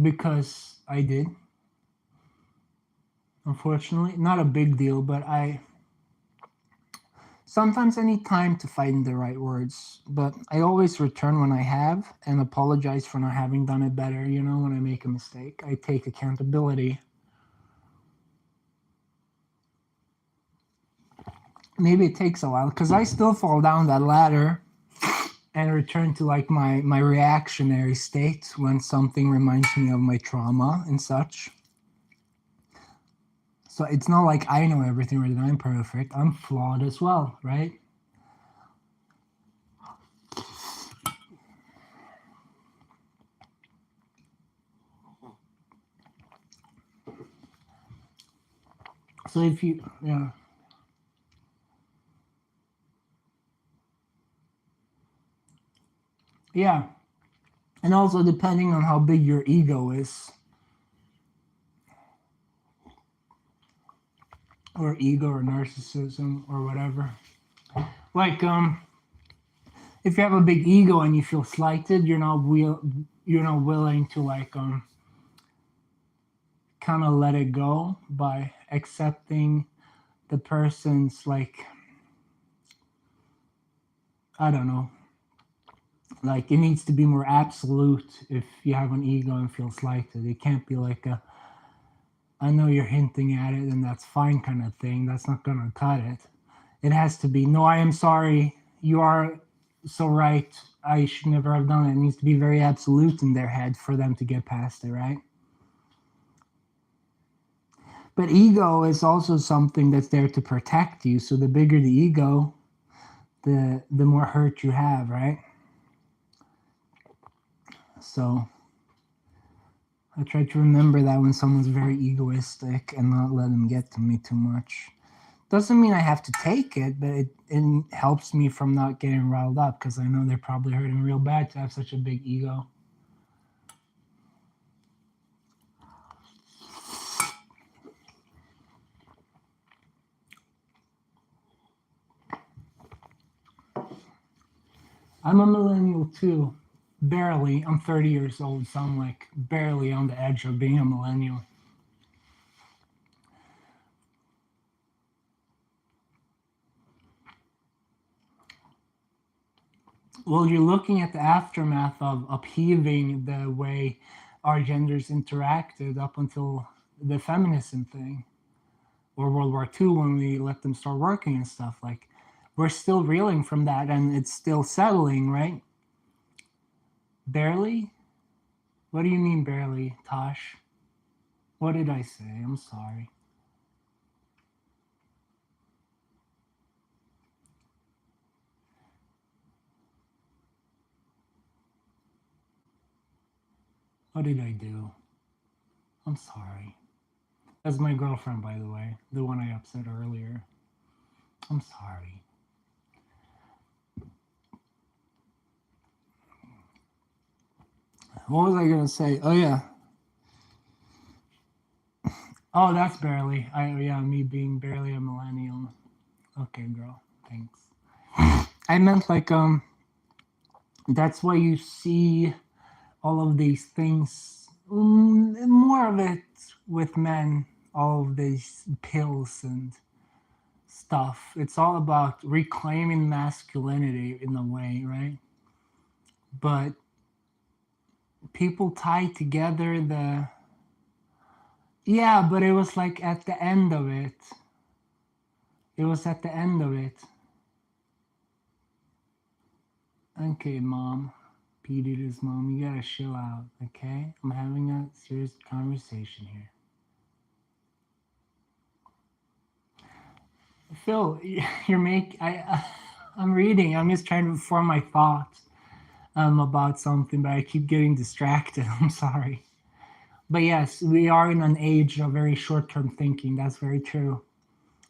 because I did. Unfortunately, not a big deal, but Sometimes I need time to find the right words, but I always return when I have and apologize for not having done it better. You know, when I make a mistake, I take accountability. Maybe it takes a while because I still fall down that ladder and return to like my reactionary state when something reminds me of my trauma and such. So it's not like I know everything or that I'm perfect. I'm flawed as well, right? So if you, yeah, yeah, and also depending on how big your ego is, or ego or narcissism or whatever. Like if you have a big ego and you feel slighted, you're not willing to like kind of let it go by accepting the person's like, I don't know, like it needs to be more absolute if you have an ego and feel slighted. It can't be like a I know you're hinting at it and that's fine kind of thing. That's not gonna cut it. It has to be, no, I am sorry. You are so right. I should never have done it. It needs to be very absolute in their head for them to get past it, right? But ego is also something that's there to protect you. So the bigger the ego, the more hurt you have, right? So I try to remember that when someone's very egoistic and not let them get to me too much. Doesn't mean I have to take it, but it helps me from not getting riled up because I know they're probably hurting real bad to have such a big ego. I'm a millennial too. Barely. I'm 30 years old, so I'm like barely on the edge of being a millennial. Well, you're looking at the aftermath of upheaving the way our genders interacted up until the feminism thing or World War II when we let them start working and stuff. Like, we're still reeling from that and it's still settling, right? Barely? What do you mean barely, Tosh? What did I say? I'm sorry. What did I do? I'm sorry. That's my girlfriend, by the way, the one I upset earlier. I'm sorry. What was I gonna say? Oh yeah. Oh, that's barely. Yeah, me being barely a millennial. Okay, girl. Thanks. I meant like that's why you see all of these things. More of it with men. All of these pills and stuff. It's all about reclaiming masculinity in a way, right? But people tie together the yeah, but it was like at the end of it. It was at the end of it. Okay, mom. Peter's mom, you gotta chill out, okay? I'm having a serious conversation here. Phil, you're I'm reading. I'm just trying to form my thoughts about something, but I keep getting distracted. I'm sorry. But yes, we are in an age of very short-term thinking. That's very true,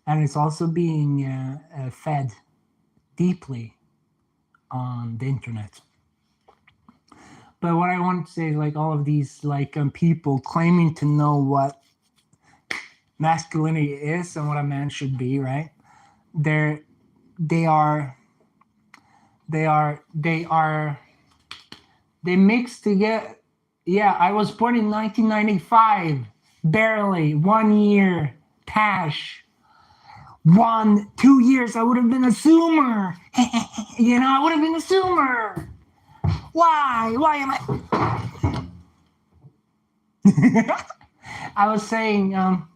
and it's also being fed deeply on the internet. But what I want to say is like all of these like people claiming to know what masculinity is and what a man should be, right? They're they are they mix together. Yeah, I was born in 1995, barely 1 year. Tash, 2 years, I would have been a zoomer. I would have been a zoomer. Why? Why am I? I was saying, um,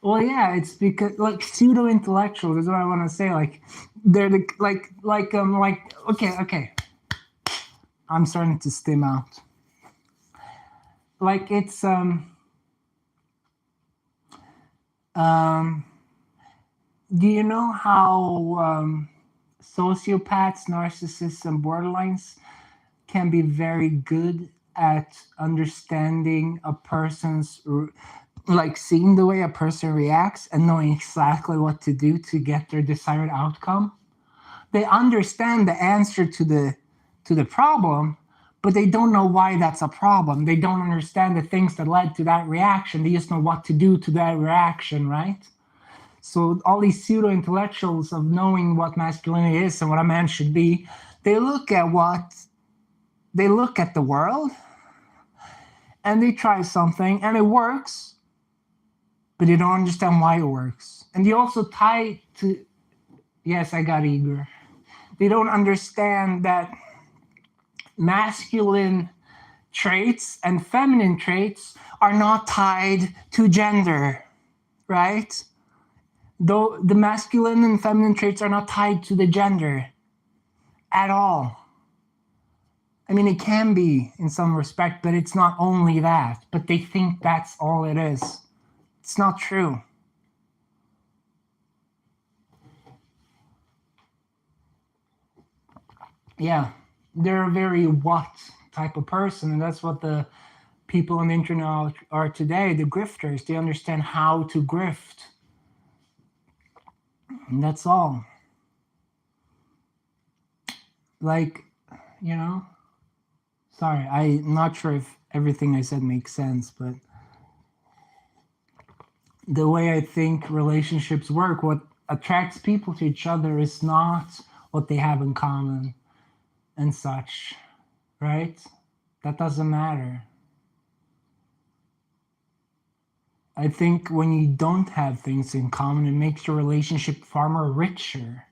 well, yeah, it's because like pseudo intellectuals is what I want to say. Like, they're the okay. I'm starting to stim out. Like it's um. Do you know how sociopaths, narcissists, and borderlines can be very good at understanding a person's like seeing the way a person reacts and knowing exactly what to do to get their desired outcome? They understand the answer to the problem, but they don't know why that's a problem. They don't understand the things that led to that reaction. They just know what to do to that reaction, right? So all these pseudo intellectuals of knowing what masculinity is and what a man should be, they look at the world and they try something and it works, but they don't understand why it works. And they also tie to, yes, I got eager. They don't understand that masculine traits and feminine traits are not tied to gender, right? Though the masculine and feminine traits are not tied to the gender at all. I mean, it can be in some respect, but it's not only that. But they think that's all it is. It's not true. Yeah, they're a very what type of person, and that's what the people on the internet are today, the grifters. They understand how to grift. And that's all. Like, you know, sorry, I'm not sure if everything I said makes sense, but the way I think relationships work, what attracts people to each other is not what they have in common and such, right? That doesn't matter. I think when you don't have things in common, it makes your relationship far more richer.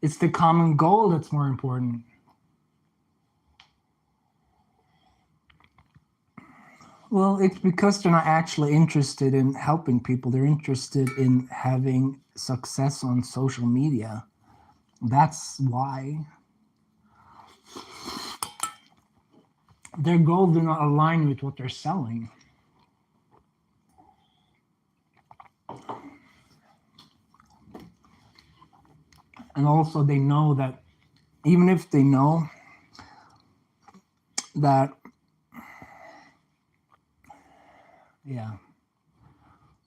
It's the common goal that's more important. Well, it's because they're not actually interested in helping people. They're interested in having success on social media. That's why. Their goals do not align with what they're selling. And also, they know that even if they know that, yeah,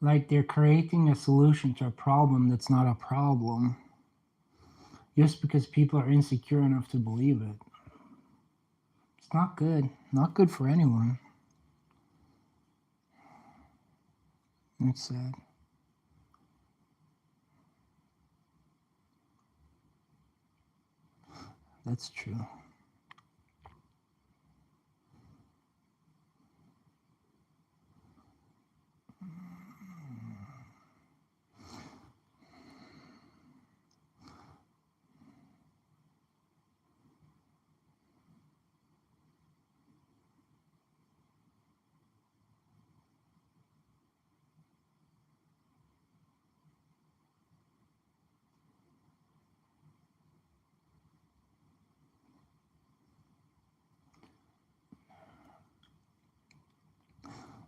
like they're creating a solution to a problem that's not a problem just because people are insecure enough to believe it. It's not good. Not good for anyone. It's sad. That's true.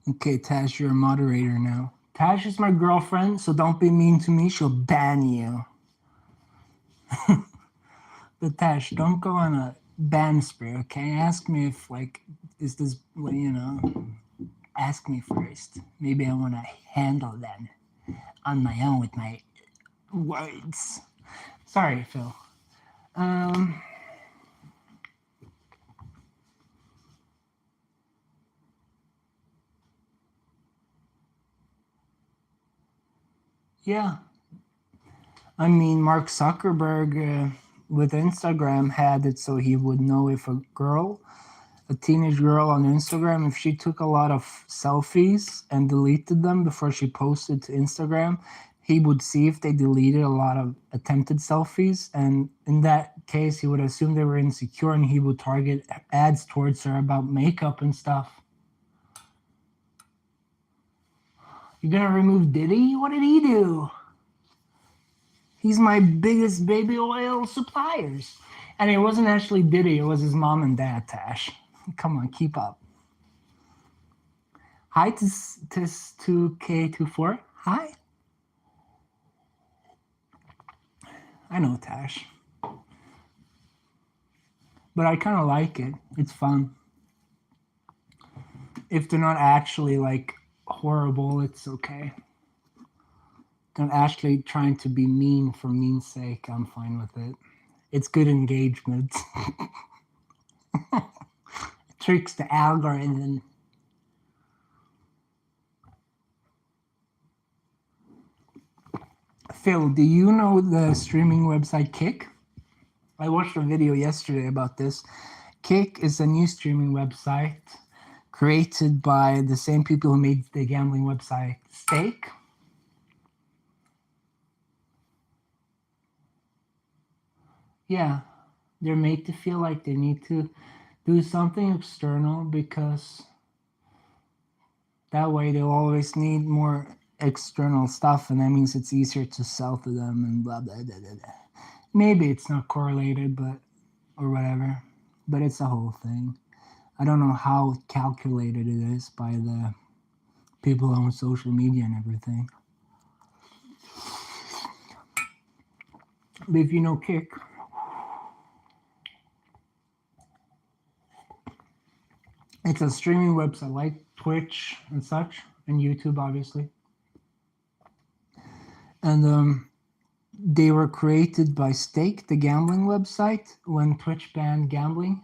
Okay, Tash, you're a moderator now. Tash is my girlfriend, so don't be mean to me. She'll ban you. But Tash, don't go on a ban spree, okay? Ask me if, like, is this, ask me first. Maybe I want to handle that on my own with my words. Sorry, Phil. Yeah. I mean, Mark Zuckerberg with Instagram had it so he would know if a girl a teenage girl on Instagram, if she took a lot of selfies and deleted them before she posted to Instagram, he would see if they deleted a lot of attempted selfies. And in that case, he would assume they were insecure and he would target ads towards her about makeup and stuff. You're gonna remove Diddy? What did he do? He's my biggest baby oil suppliers. And it wasn't actually Diddy, it was his mom and dad, Tash. Come on, keep up. Hi, Tis2K24. Hi. I know, Tash. But I kind of like it. It's fun. If they're not actually like horrible, it's okay. Don't actually trying to be mean for mean's sake. I'm fine with it. It's good engagement. Tricks the algorithm. Phil, do you know the streaming website Kick? I watched a video yesterday about this. Kick is a new streaming website created by the same people who made the gambling website Stake. Yeah, they're made to feel like they need to do something external because that way they'll always need more external stuff, and that means it's easier to sell to them and blah blah blah blah blah. Maybe it's not correlated, but or whatever, but it's a whole thing. I don't know how calculated it is by the people on social media and everything. But if you know Kick, it's a streaming website like Twitch and such, and YouTube, obviously. And they were created by Stake, the gambling website, when Twitch banned gambling.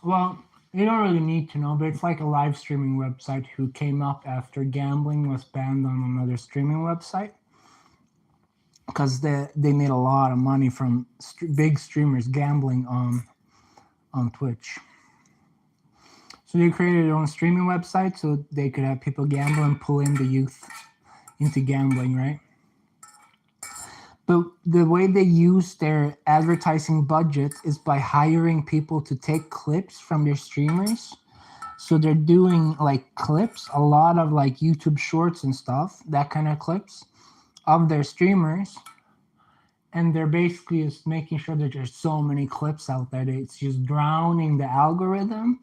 Well, you don't really need to know, but it's like a live streaming website who came up after gambling was banned on another streaming website. Because they made a lot of money from big streamers gambling on Twitch. So they created their own streaming website so they could have people gamble and pull in the youth into gambling, right? But the way they use their advertising budget is by hiring people to take clips from their streamers. So they're doing like clips, a lot of like YouTube shorts and stuff, that kind of clips of their streamers. And they're basically just making sure that there's so many clips out there that it's just drowning the algorithm.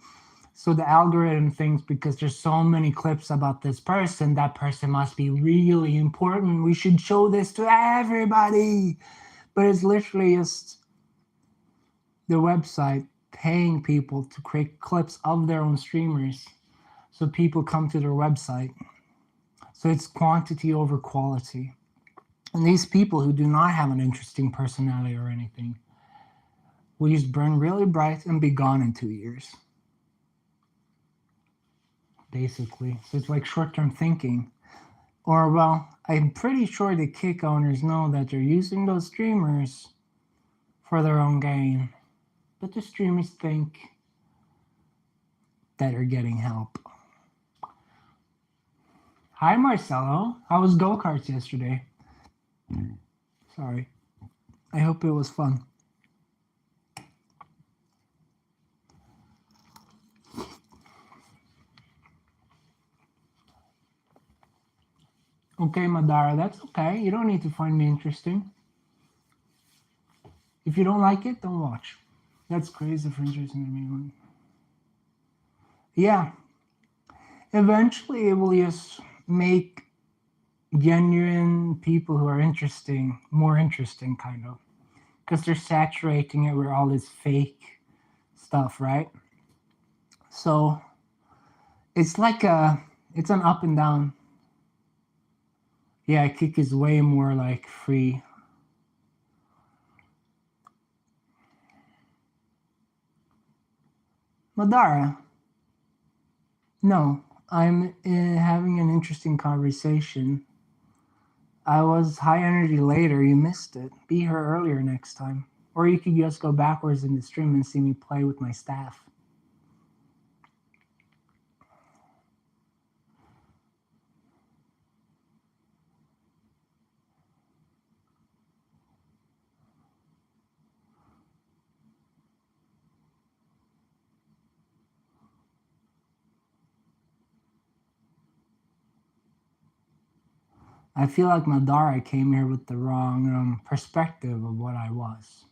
So the algorithm thinks because there's so many clips about this person, that person must be really important. We should show this to everybody. But it's literally just the website paying people to create clips of their own streamers so people come to their website. So it's quantity over quality. And these people who do not have an interesting personality or anything will just burn really bright and be gone in 2 years. Basically. So it's like short-term thinking. Or, well, I'm pretty sure the Kick owners know that they're using those streamers for their own gain. But the streamers think that they're getting help. Hi, Marcelo. How was go-karts yesterday? Sorry. I hope it was fun. Okay, Madara, that's okay. You don't need to find me interesting. If you don't like it, don't watch. That's crazy for interesting to me. Yeah. Eventually, it will just make genuine people who are interesting more interesting, kind of. Because they're saturating it with all this fake stuff, right? So it's like it's an up and down. Yeah, Kick is way more like free. Madara. No, I'm having an interesting conversation. I was high energy later. You missed it. Be here earlier next time. Or you could just go backwards in the stream and see me play with my staff. I feel like Madara came here with the wrong perspective of what I was,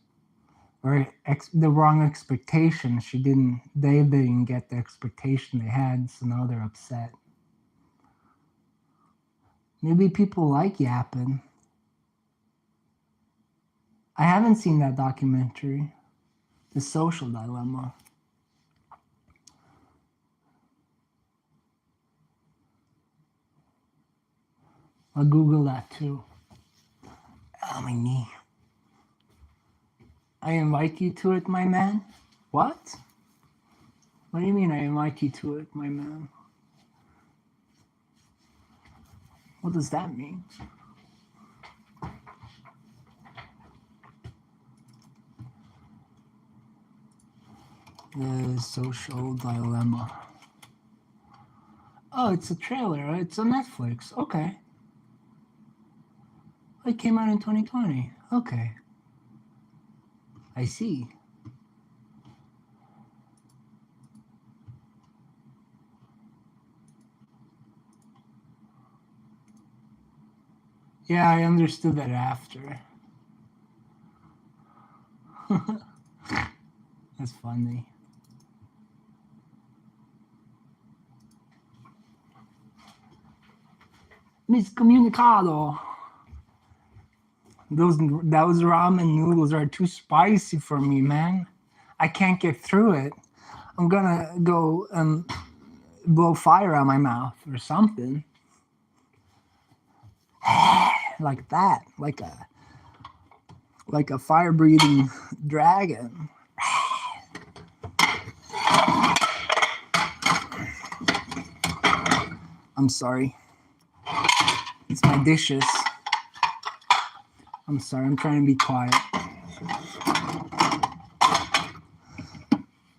or the wrong expectation. They didn't get the expectation they had, so now they're upset. Maybe people like yapping. I haven't seen that documentary, The Social Dilemma. I'll Google that too. Oh, my knee. I invite you to it, my man? What? What do you mean I invite you to it, my man? What does that mean? The Social Dilemma. Oh, it's a trailer. It's on Netflix. Okay. It came out in 2020. Okay. I see. Yeah, I understood that after. That's funny. Miscomunicado. Those ramen noodles are too spicy for me, man. I can't get through it. I'm gonna go blow fire out my mouth or something. Like that. Like a fire-breathing dragon. I'm sorry. It's my dishes. I'm sorry, I'm trying to be quiet.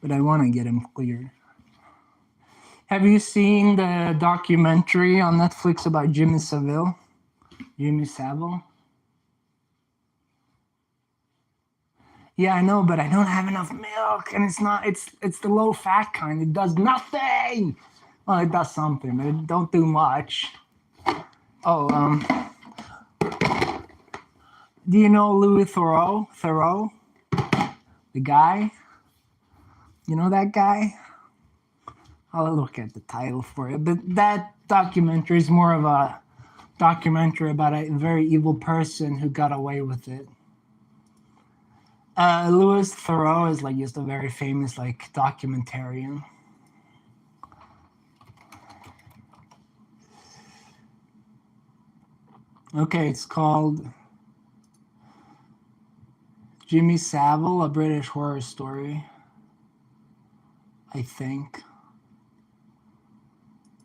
But I want to get him clear. Have you seen the documentary on Netflix about Jimmy Savile? Jimmy Savile? Yeah, I know, but I don't have enough milk, and it's the low fat kind. It does nothing. Well, it does something, but it don't do much. Oh, do you know Louis Theroux? Theroux? The guy? You know that guy? I'll look at the title for it. But that documentary is more of a documentary about a very evil person who got away with it. Louis Theroux is like just a very famous like documentarian. Okay, it's called Jimmy Savile, A British Horror Story, I think.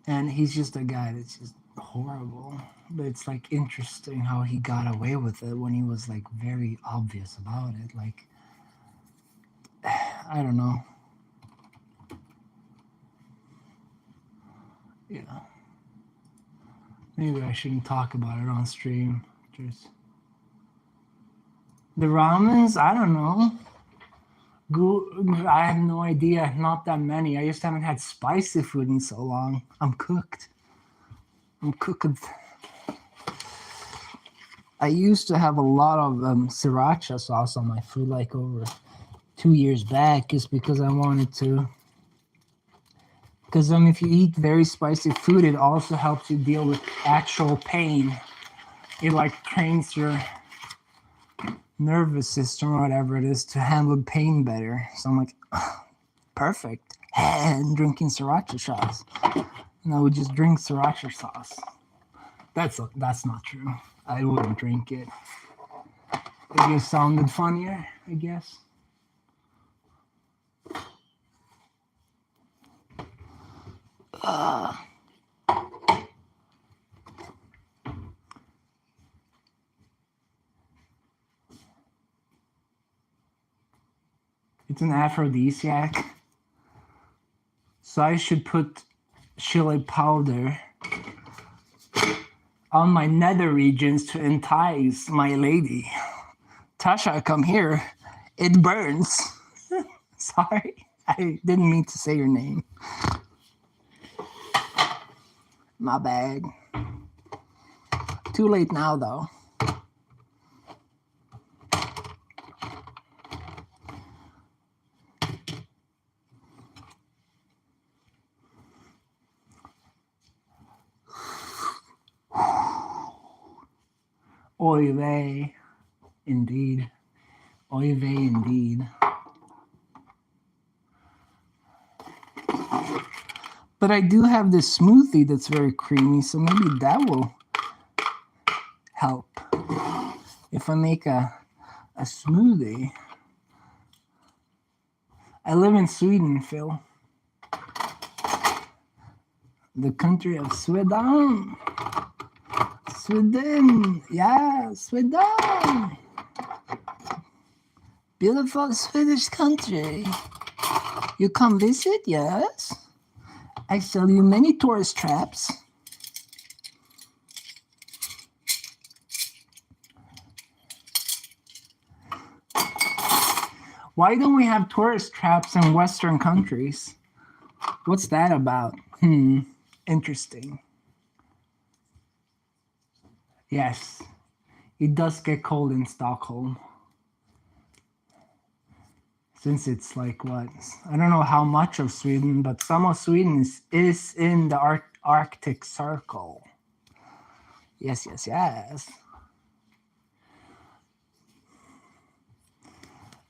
And he's just a guy that's just horrible. But it's like interesting how he got away with it when he was like very obvious about it. Like, I don't know. Yeah. Maybe I shouldn't talk about it on stream. Just the ramens, I don't know. I have no idea. Not that many. I just haven't had spicy food in so long. I'm cooked. I'm cooked. I used to have a lot of sriracha sauce on my food, like over 2 years back, just because I wanted to. Because if you eat very spicy food, it also helps you deal with actual pain. It like trains your nervous system or whatever it is to handle pain better. So I'm like, perfect. And drinking sriracha sauce. And I would just drink sriracha sauce. That's not true. I wouldn't drink it. It just sounded funnier, I guess. It's an aphrodisiac. So I should put chili powder on my nether regions to entice my lady. Tasha, come here. It burns. Sorry, I didn't mean to say your name. My bad. Too late now, though. Oy vey, indeed. Oy vey, indeed. But I do have this smoothie that's very creamy, so maybe that will help. If I make a smoothie. I live in Sweden, Phil. The country of Sweden. Sweden, yeah, Sweden. Beautiful Swedish country. You come visit, yes? I sell you many tourist traps. Why don't we have tourist traps in Western countries? What's that about? Interesting. Yes, it does get cold in Stockholm. Since it's like what? I don't know how much of Sweden, but some of Sweden is in the Arctic Circle. Yes, yes, yes.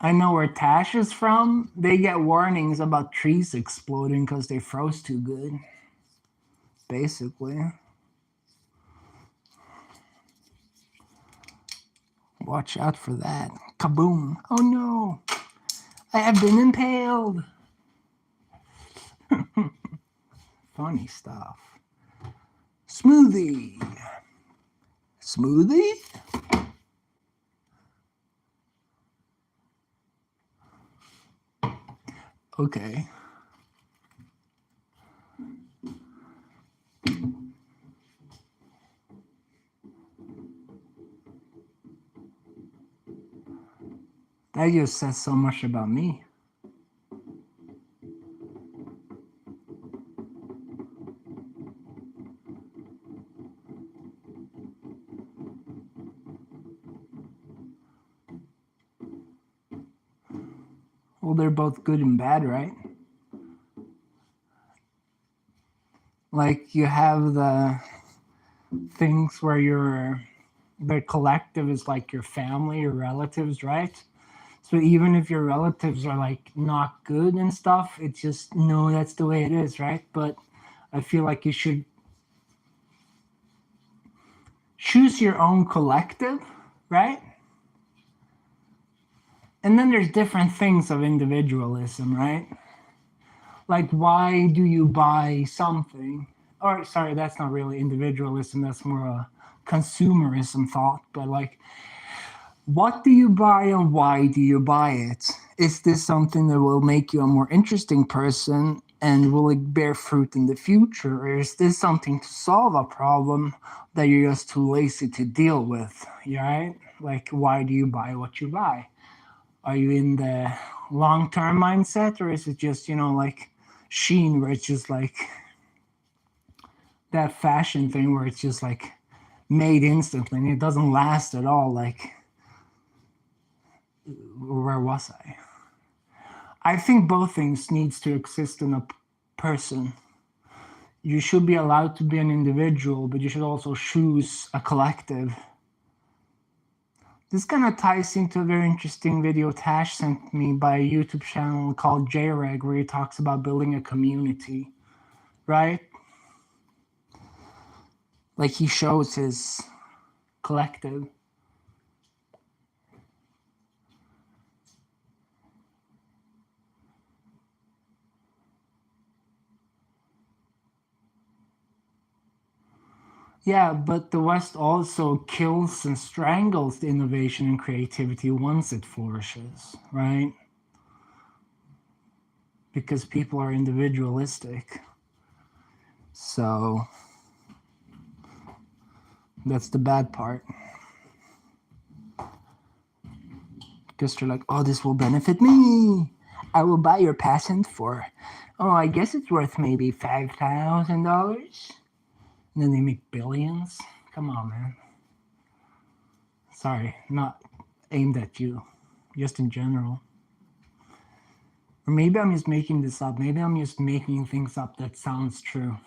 I know where Tash is from. They get warnings about trees exploding because they froze too good. Basically. Watch out for that. Kaboom. Oh no. I have been impaled. Funny stuff. Smoothie. Smoothie? Okay. That just says so much about me. Well, they're both good and bad, right? Like you have the things where the collective is like your family, your relatives, right? So even if your relatives are like not good and stuff, it's just, no, that's the way it is, right? But I feel like you should choose your own collective, right? And then there's different things of individualism, right? Like, why do you buy something? Or, sorry, that's not really individualism. That's more a consumerism thought. But like, what do you buy and why do you buy it? Is this something that will make you a more interesting person and will it bear fruit in the future? Or is this something to solve a problem that you're just too lazy to deal with? Right? Like, why do you buy what you buy? Are you in the long-term mindset, or is it just, like Shein, where it's just like that fashion thing where it's just like made instantly and it doesn't last at all? Like, where was I? I think both things needs to exist in a person. You should be allowed to be an individual, but you should also choose a collective. This kind of ties into a very interesting video Tash sent me by a YouTube channel called JREG, where he talks about building a community, right? Like he shows his collective. Yeah, but the West also kills and strangles the innovation and creativity once it flourishes, right? because people are individualistic. So that's the bad part. Because they're like, oh, this will benefit me. I will buy your patent for, oh, I guess it's worth maybe $5,000. And then they make billions. Come on, man. Sorry, not aimed at you, just in general. Or maybe I'm just making this up. Maybe I'm just making things up that sounds true.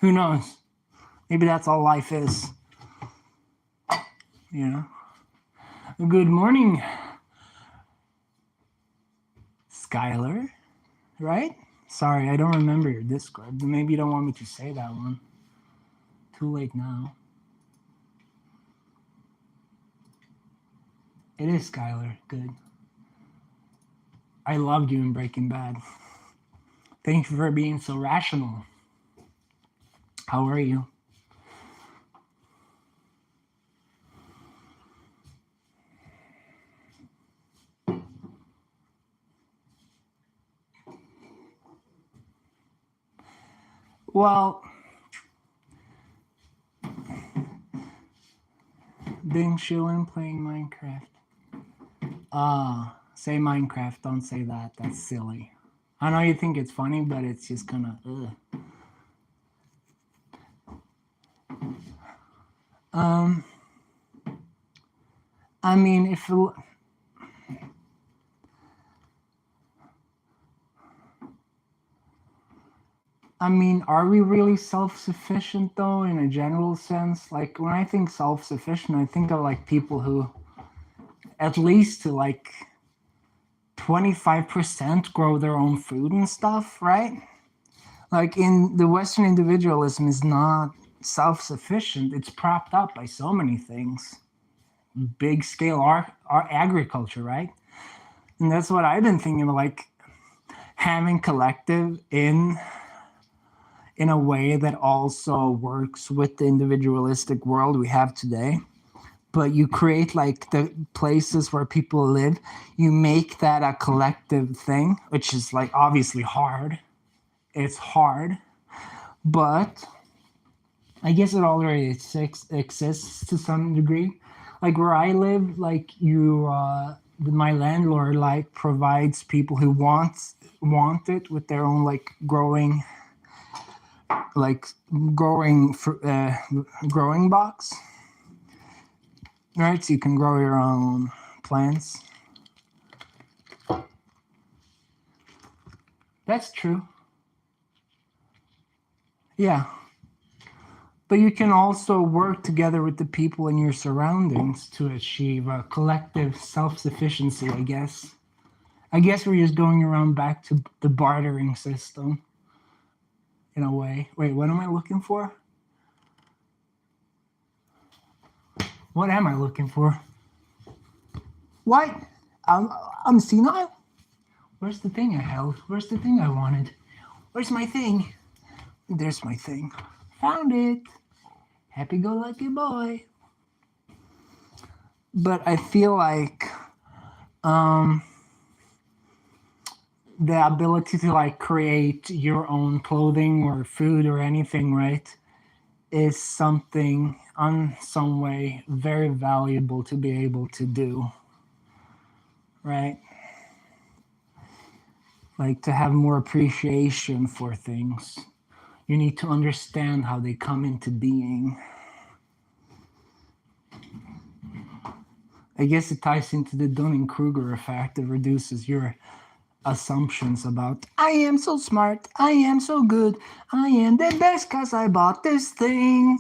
Who knows? Maybe that's all life is. You know? Good morning, Skylar, right? Sorry, I don't remember your Discord. Maybe you don't want me to say that one. Too late now. It is Skylar. Good. I loved you in Breaking Bad. Thank you for being so rational. How are you? Well, being chilling, playing Minecraft. Say Minecraft, don't say that. That's silly. I know you think it's funny, but it's just kind of, I mean, are we really self-sufficient though, in a general sense? Like, when I think self-sufficient, I think of like people who, at least to like 25% grow their own food and stuff, right? Like, in the Western individualism is not self-sufficient. It's propped up by so many things. Big scale our agriculture, right? And that's what I've been thinking of, like having collective in a way that also works with the individualistic world we have today. But you create like the places where people live, you make that a collective thing, which is like obviously hard. It's hard, but I guess it already exists to some degree. Like where I live, like my landlord like provides people who want it with their own like growing box, right? So you can grow your own plants. That's true. Yeah. But you can also work together with the people in your surroundings to achieve a collective self-sufficiency, I guess. I guess we're just going around back to the bartering system in a way. Wait, what am I looking for? What am I looking for? What? I'm senile? Where's the thing I held? Where's the thing I wanted? Where's my thing? There's my thing. Found it. Happy-go-lucky boy. But I feel like the ability to like create your own clothing or food or anything, right, is something on some way very valuable to be able to do, right? Like to have more appreciation for things. You need to understand how they come into being. I guess it ties into the Dunning-Kruger effect that reduces your assumptions about, I am so smart, I am so good, I am the best because I bought this thing.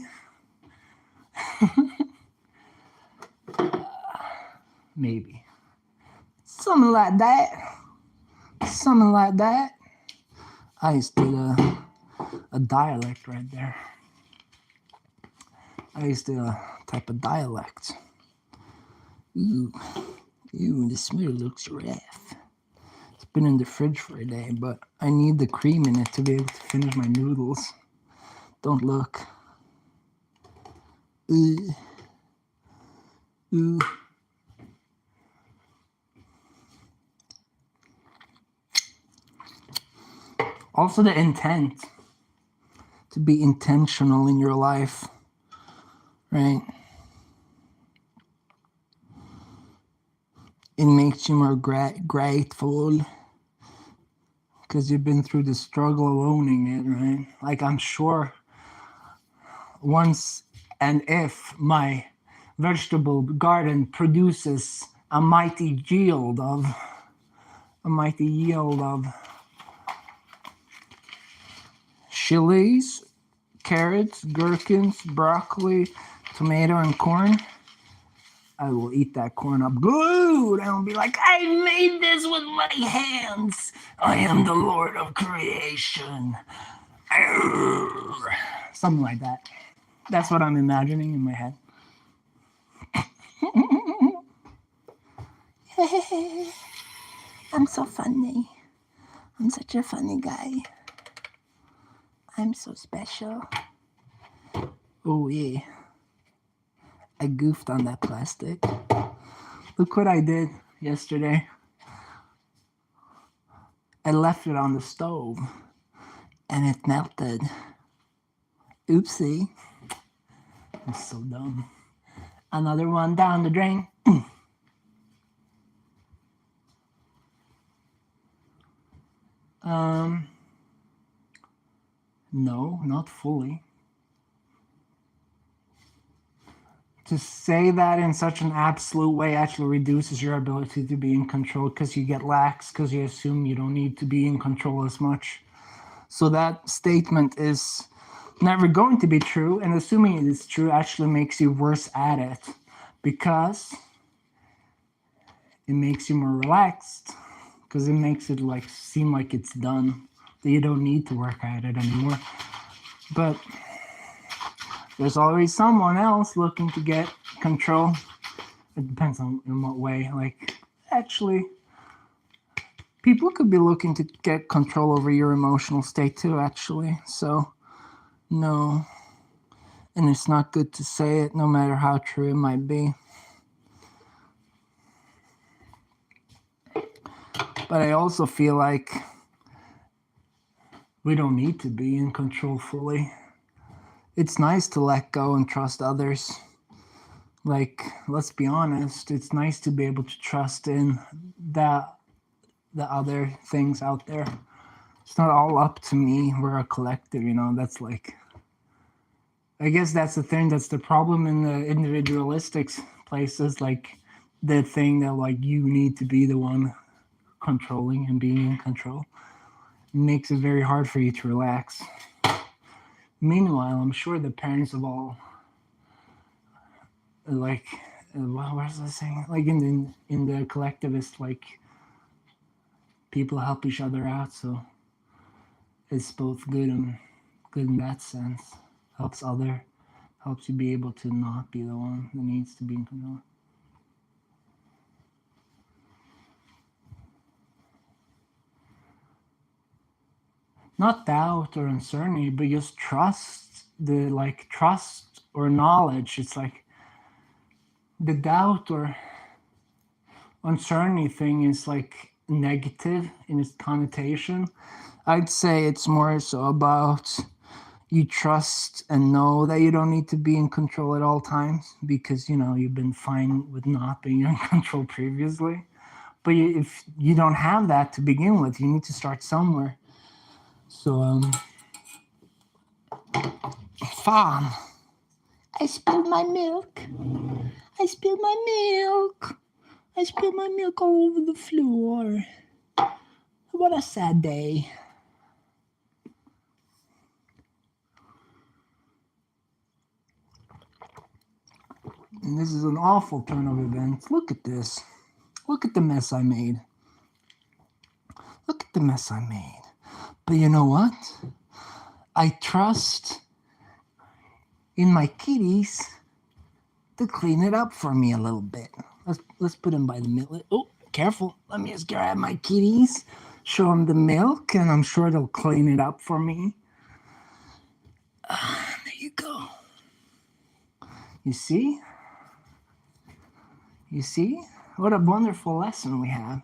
Maybe. Something like that. Something like that. I just did a dialect right there. I used to type of dialect. Ooh, the smell looks rough. It's been in the fridge for a day, but I need the cream in it to be able to finish my noodles. Don't look. Ooh. Also the intent, to be intentional in your life, right? It makes you more grateful because you've been through the struggle of owning it, right? Like I'm sure once and if my vegetable garden produces a mighty yield of chilies, carrots, gherkins, broccoli, tomato, and corn, I will eat that corn up good. I'll be like, I made this with my hands. I am the Lord of creation. Arr. Something like that. That's what I'm imagining in my head. I'm so funny. I'm such a funny guy. I'm so special. Oh yeah. I goofed on that plastic. Look what I did yesterday. I left it on the stove and it melted. Oopsie. I'm so dumb. Another one down the drain. No, not fully. To say that in such an absolute way actually reduces your ability to be in control because you get lax because you assume you don't need to be in control as much. So that statement is never going to be true, and assuming it is true actually makes you worse at it because it makes you more relaxed because it makes it like seem like it's done, that you don't need to work at it anymore. But there's always someone else looking to get control. It depends on in what way. Like, actually, people could be looking to get control over your emotional state too, actually. So, no. And it's not good to say it, no matter how true it might be. But I also feel like we don't need to be in control fully. It's nice to let go and trust others. Like, let's be honest, it's nice to be able to trust in the other things out there. It's not all up to me. We're a collective, you know. That's like, I guess that's the thing. That's the problem in the individualistic places. Like, the thing that like you need to be the one controlling and being in control makes it very hard for you to relax. Meanwhile, I'm sure the parents of all, like, what was I saying? Like in the collectivist, like, people help each other out, so it's both good and good in that sense. Helps you be able to not be the one that needs to be in control. Not doubt or uncertainty, but just trust or knowledge. It's like the doubt or uncertainty thing is like negative in its connotation. I'd say it's more so about you trust and know that you don't need to be in control at all times because, you know, you've been fine with not being in control previously. But if you don't have that to begin with, you need to start somewhere. So, fun. I spilled my milk. I spilled my milk. I spilled my milk all over the floor. What a sad day. And this is an awful turn of events. Look at this. Look at the mess I made. Look at the mess I made. But you know what? I trust in my kitties to clean it up for me a little bit. Let's put them by the milk. Oh, careful. Let me just grab my kitties, show them the milk, and I'm sure they'll clean it up for me. There you go. You see? You see? What a wonderful lesson we have.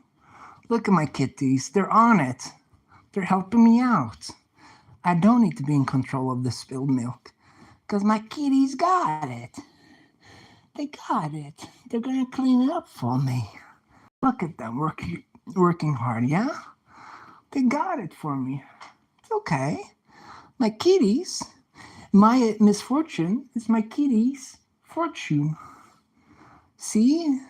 Look at my kitties. They're on it. They're helping me out. I don't need to be in control of the spilled milk. Because my kitties got it. They got it. They're going to clean it up for me. Look at them working hard, yeah? They got it for me. It's okay. My kitties, my misfortune is my kitties' fortune. See?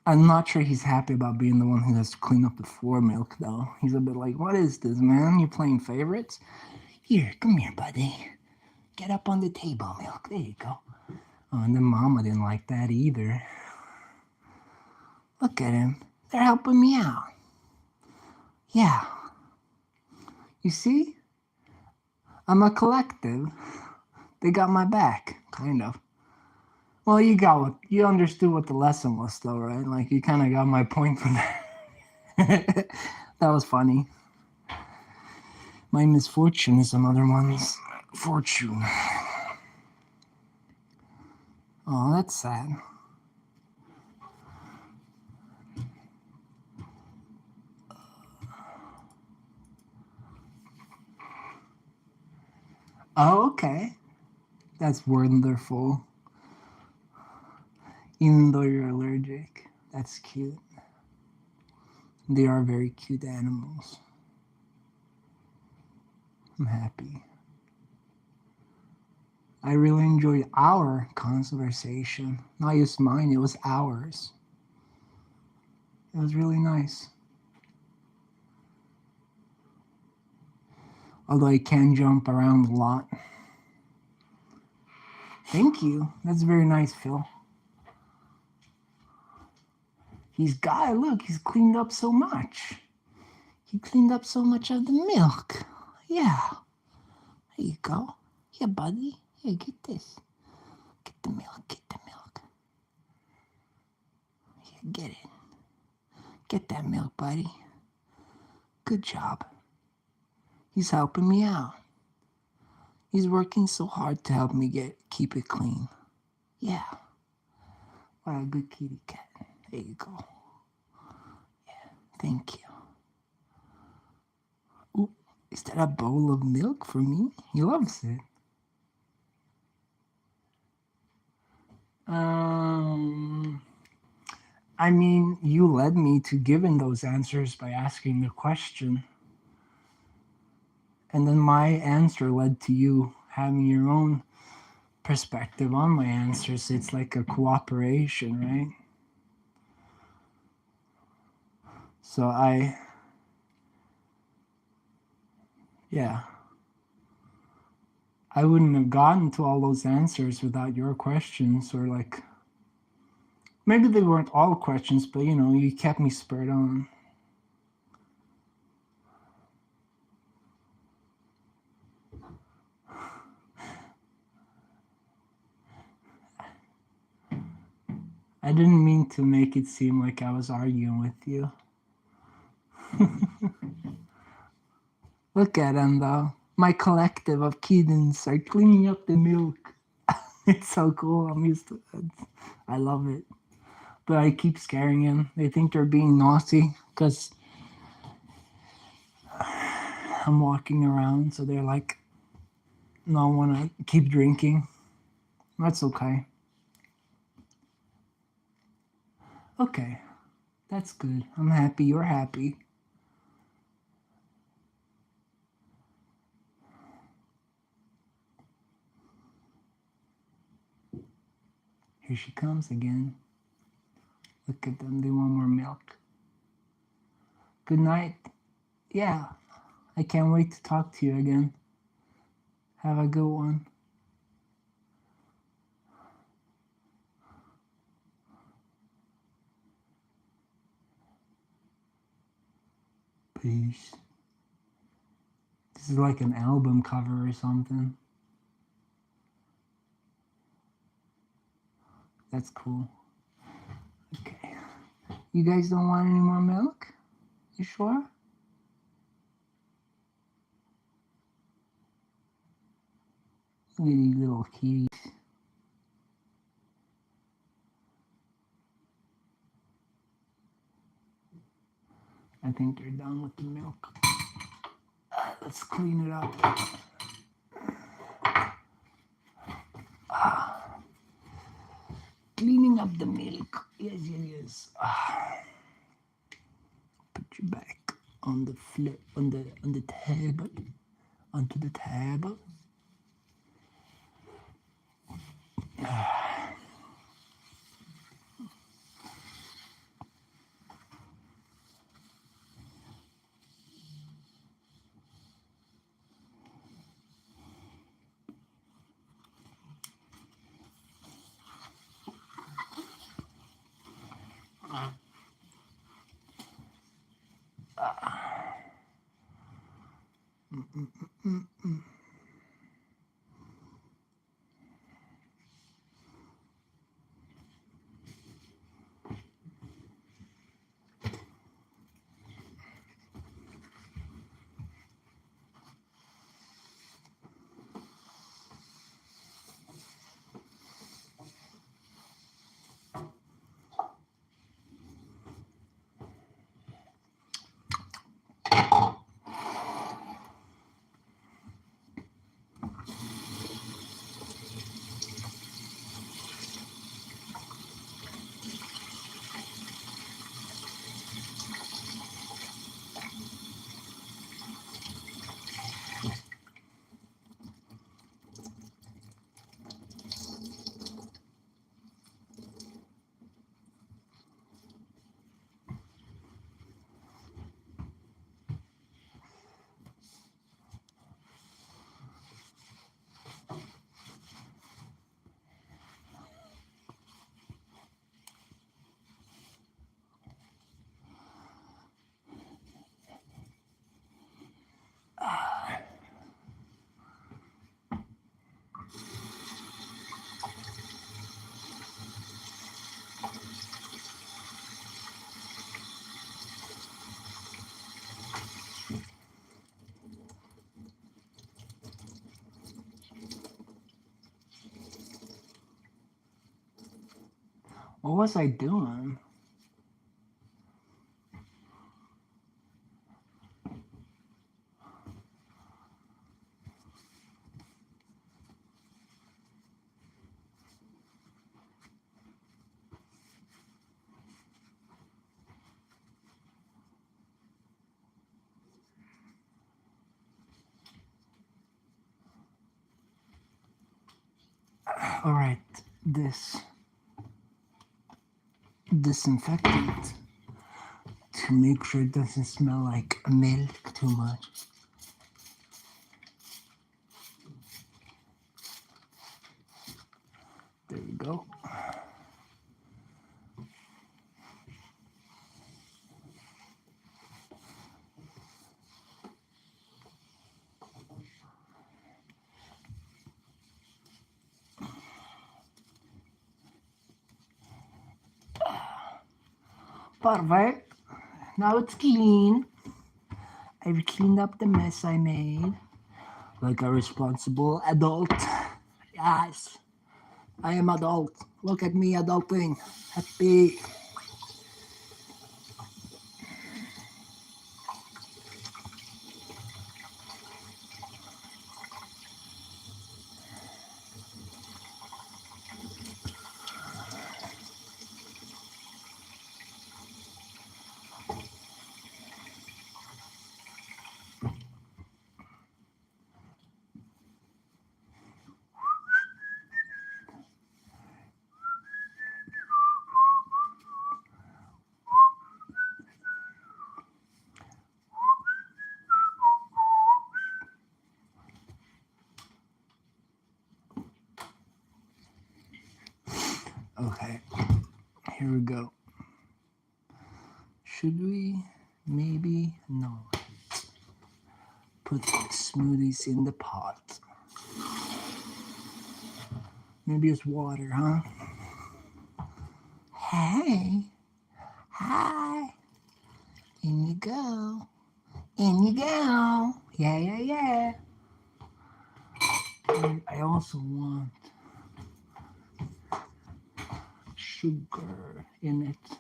I'm not sure he's happy about being the one who has to clean up the floor milk, though. He's a bit like, what is this, man? You playing favorites? Here, come here, buddy. Get up on the table, milk. There you go. Oh, and then Mama didn't like that either. Look at him. They're helping me out. Yeah. You see? I'm a collective. They got my back, kind of. Well, you understood what the lesson was, though, right? Like, you kind of got my point from that. That was funny. My misfortune is another one's fortune. Oh, that's sad. Oh, okay. That's wonderful. Even though you're allergic, that's cute. They are very cute animals. I'm happy. I really enjoyed our conversation. Not just mine, it was ours. It was really nice. Although I can jump around a lot. Thank you. That's very nice, Phil. He's cleaned up so much. He cleaned up so much of the milk. Yeah. There you go. Here, buddy. Here, get this. Get the milk. Here, get it. Get that milk, buddy. Good job. He's helping me out. He's working so hard to help me keep it clean. Yeah. What a good kitty cat. There you go. Yeah, thank you. Ooh, is that a bowl of milk for me? He loves it. I mean, you led me to giving those answers by asking the question. And then my answer led to you having your own perspective on my answers. It's like a cooperation, right? So I wouldn't have gotten to all those answers without your questions, or like, maybe they weren't all questions, but you kept me spurred on. I didn't mean to make it seem like I was arguing with you. Look at them, though. My collective of kittens are cleaning up the milk. It's so cool. I'm used to it. I love it. But I keep scaring them. They think they're being naughty because I'm walking around. So they're like, no, I want to keep drinking. That's okay. Okay. That's good. I'm happy. You're happy. Here she comes again. Look at them. They want more milk. Good night. Yeah. I can't wait to talk to you again. Have a good one. Peace. This is like an album cover or something. That's cool. Okay. You guys don't want any more milk? You sure? Look at these little kitties. I think they're done with the milk. Let's clean it up. Cleaning up the milk. Yes. Put you back on the flip on the table. Onto the table. What was I doing? All right, this disinfectant to make sure it doesn't smell like milk too much. There we go. Perfect. Now it's clean. I've cleaned up the mess I made like a responsible adult. Yes, I am adult. Look at me adulting. Happy. Okay, here we go. Should we? Maybe? No. Put smoothies in the pot. Maybe it's water, huh? Hey. Hi. In you go. In you go. Yeah. And I also want sugar in it.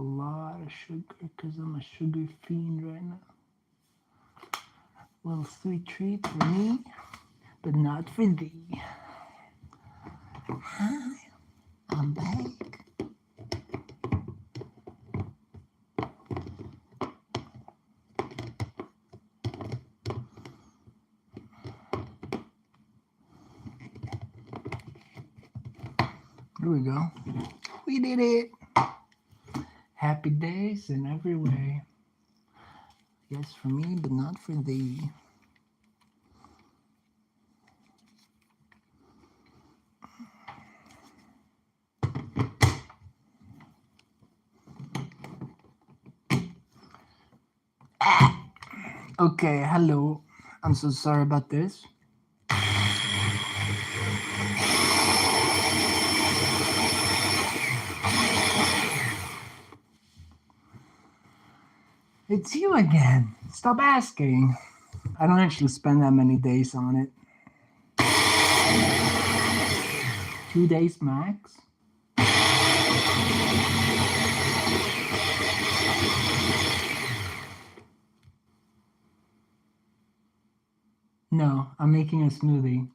a lot of sugar because I'm a sugar fiend right now. Little sweet treat for me, but not for thee. Hi, I'm back. Here we go. We did it. Happy days in every way. Yes, for me, but not for thee. Okay, hello. I'm so sorry about this. It's you again. Stop asking. I don't actually spend that many days on it. 2 days max. No, I'm making a smoothie.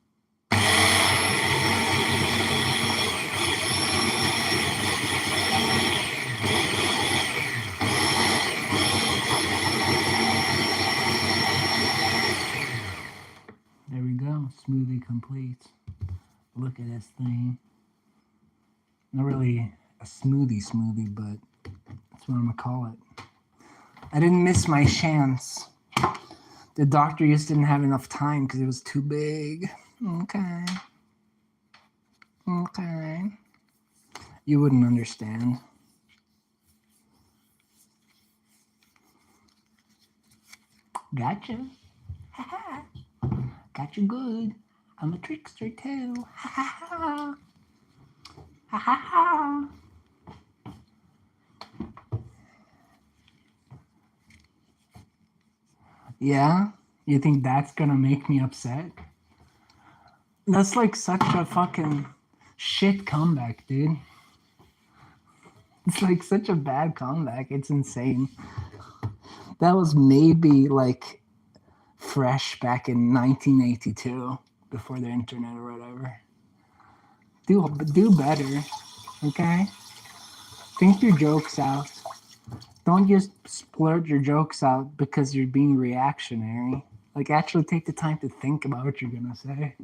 There we go, smoothie complete. Look at this thing. Not really a smoothie, but that's what I'm gonna call it. I didn't miss my chance. The doctor just didn't have enough time because it was too big. Okay. Okay. You wouldn't understand. Gotcha. Got you good. I'm a trickster too. Ha ha ha. Ha ha ha. Yeah? You think that's gonna make me upset? That's like such a fucking shit comeback, dude. It's like such a bad comeback. It's insane. That was maybe like fresh back in 1982 before the internet or whatever. Do better, okay? Think your jokes out. Don't just splurge your jokes out because you're being reactionary. Like, actually take the time to think about what you're gonna say.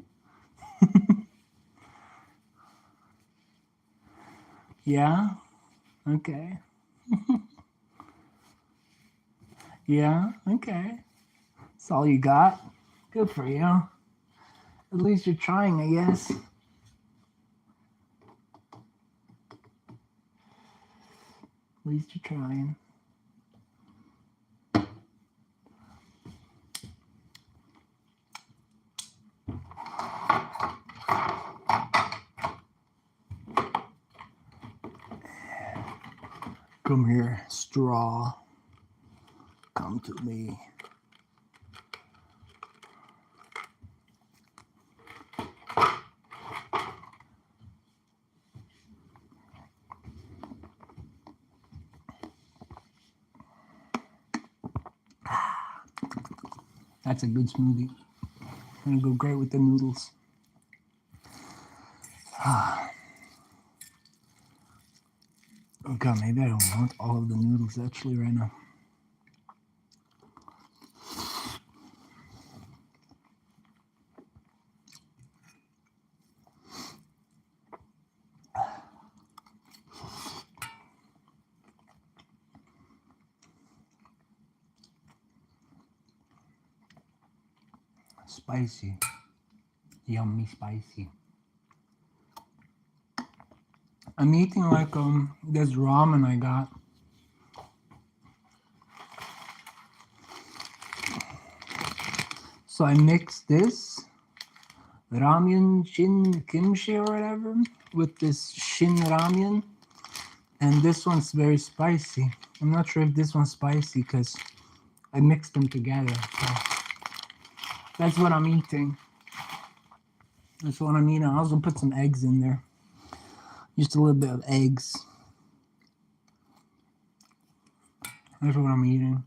Yeah? Okay. Yeah? Okay. That's all you got? Good for you. At least you're trying, I guess. At least you're trying. Come here, straw. Come to me. That's a good smoothie. Gonna go great with the noodles. Oh god, maybe I don't want all of the noodles actually right now. Spicy. Yummy spicy. I'm eating like this ramen I got. So I mixed this ramyun shin kimchi or whatever with this shin ramyun, and this one's very spicy. I'm not sure if this one's spicy because I mixed them together. So that's what I'm eating. That's what I'm eating. I also put some eggs in there. Just a little bit of eggs. That's what I'm eating.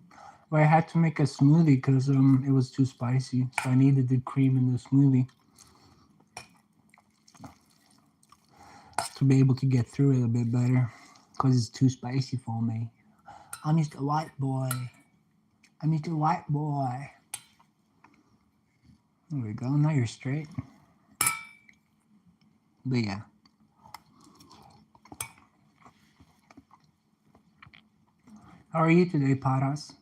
But I had to make a smoothie because it was too spicy, so I needed the cream in the smoothie to be able to get through it a bit better because it's too spicy for me. I'm just a white boy. I'm just a white boy. There we go. Now you're straight. But yeah. How are you today, Paras?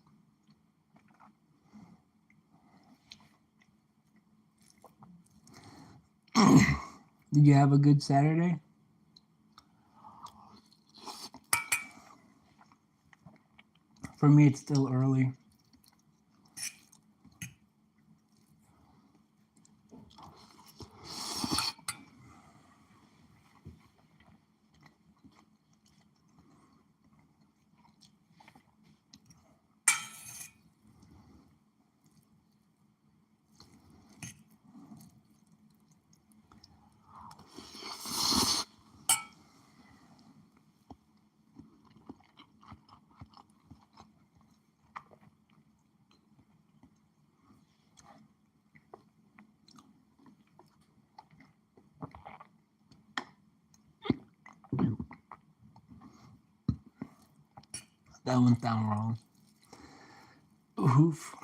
Did you have a good Saturday? For me, it's still early. That went down wrong. Oof.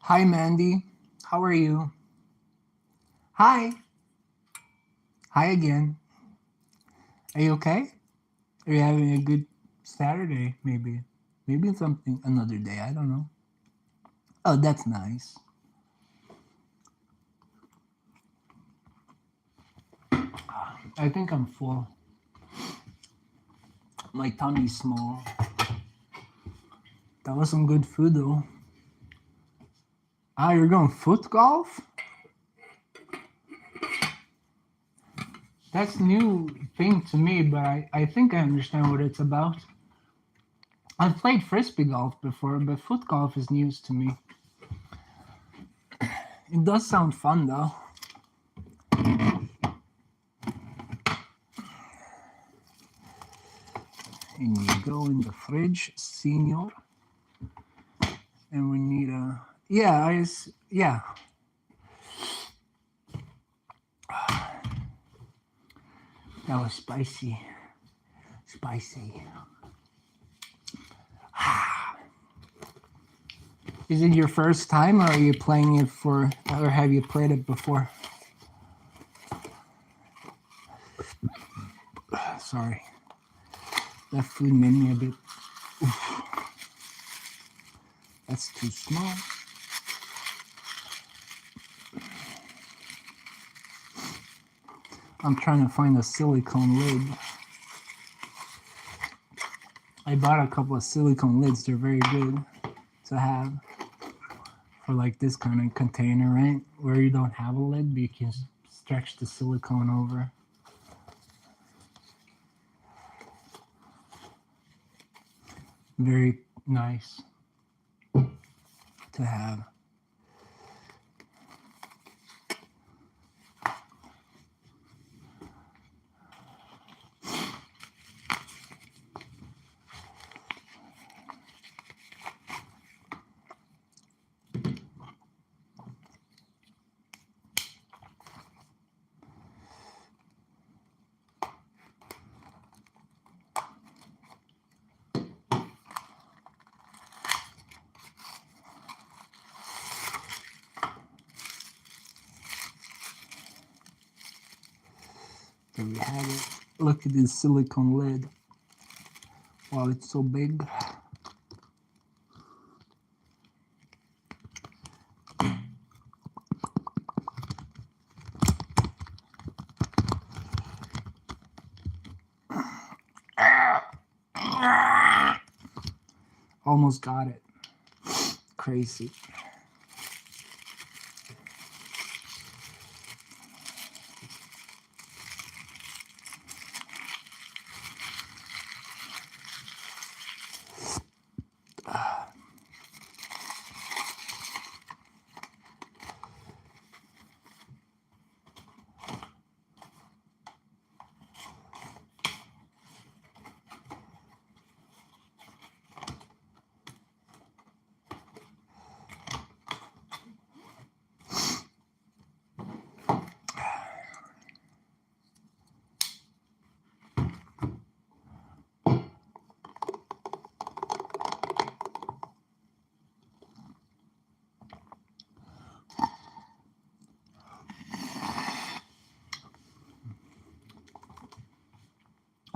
Hi, Mandy. How are you? Hi. Hi again. Are you okay? Are you having a good Saturday, maybe? Maybe something another day, I don't know. Oh, that's nice. I think I'm full. My tummy's small. That was some good food though. Ah, you're going foot golf? That's new thing to me, but I think I understand what it's about. I've played frisbee golf before, but foot golf is news to me. It does sound fun though. And you go in the fridge, senor. And we need a yeah. That was spicy. Spicy. Is it your first time, or are you playing it or have you played it before? Sorry. That food made me a bit. Oof. That's too small. I'm trying to find a silicone lid. I bought a couple of silicone lids. They're very good to have for like this kind of container, right? Where you don't have a lid, but you can stretch the silicone over. Very nice to have. There we have it. Look at this silicone lid. Wow, it's so big. almost got it. Crazy.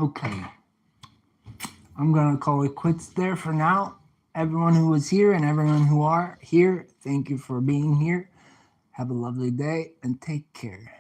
Okay. I'm going to call it quits there for now. Everyone who was here and everyone who are here, thank you for being here. Have a lovely day and take care.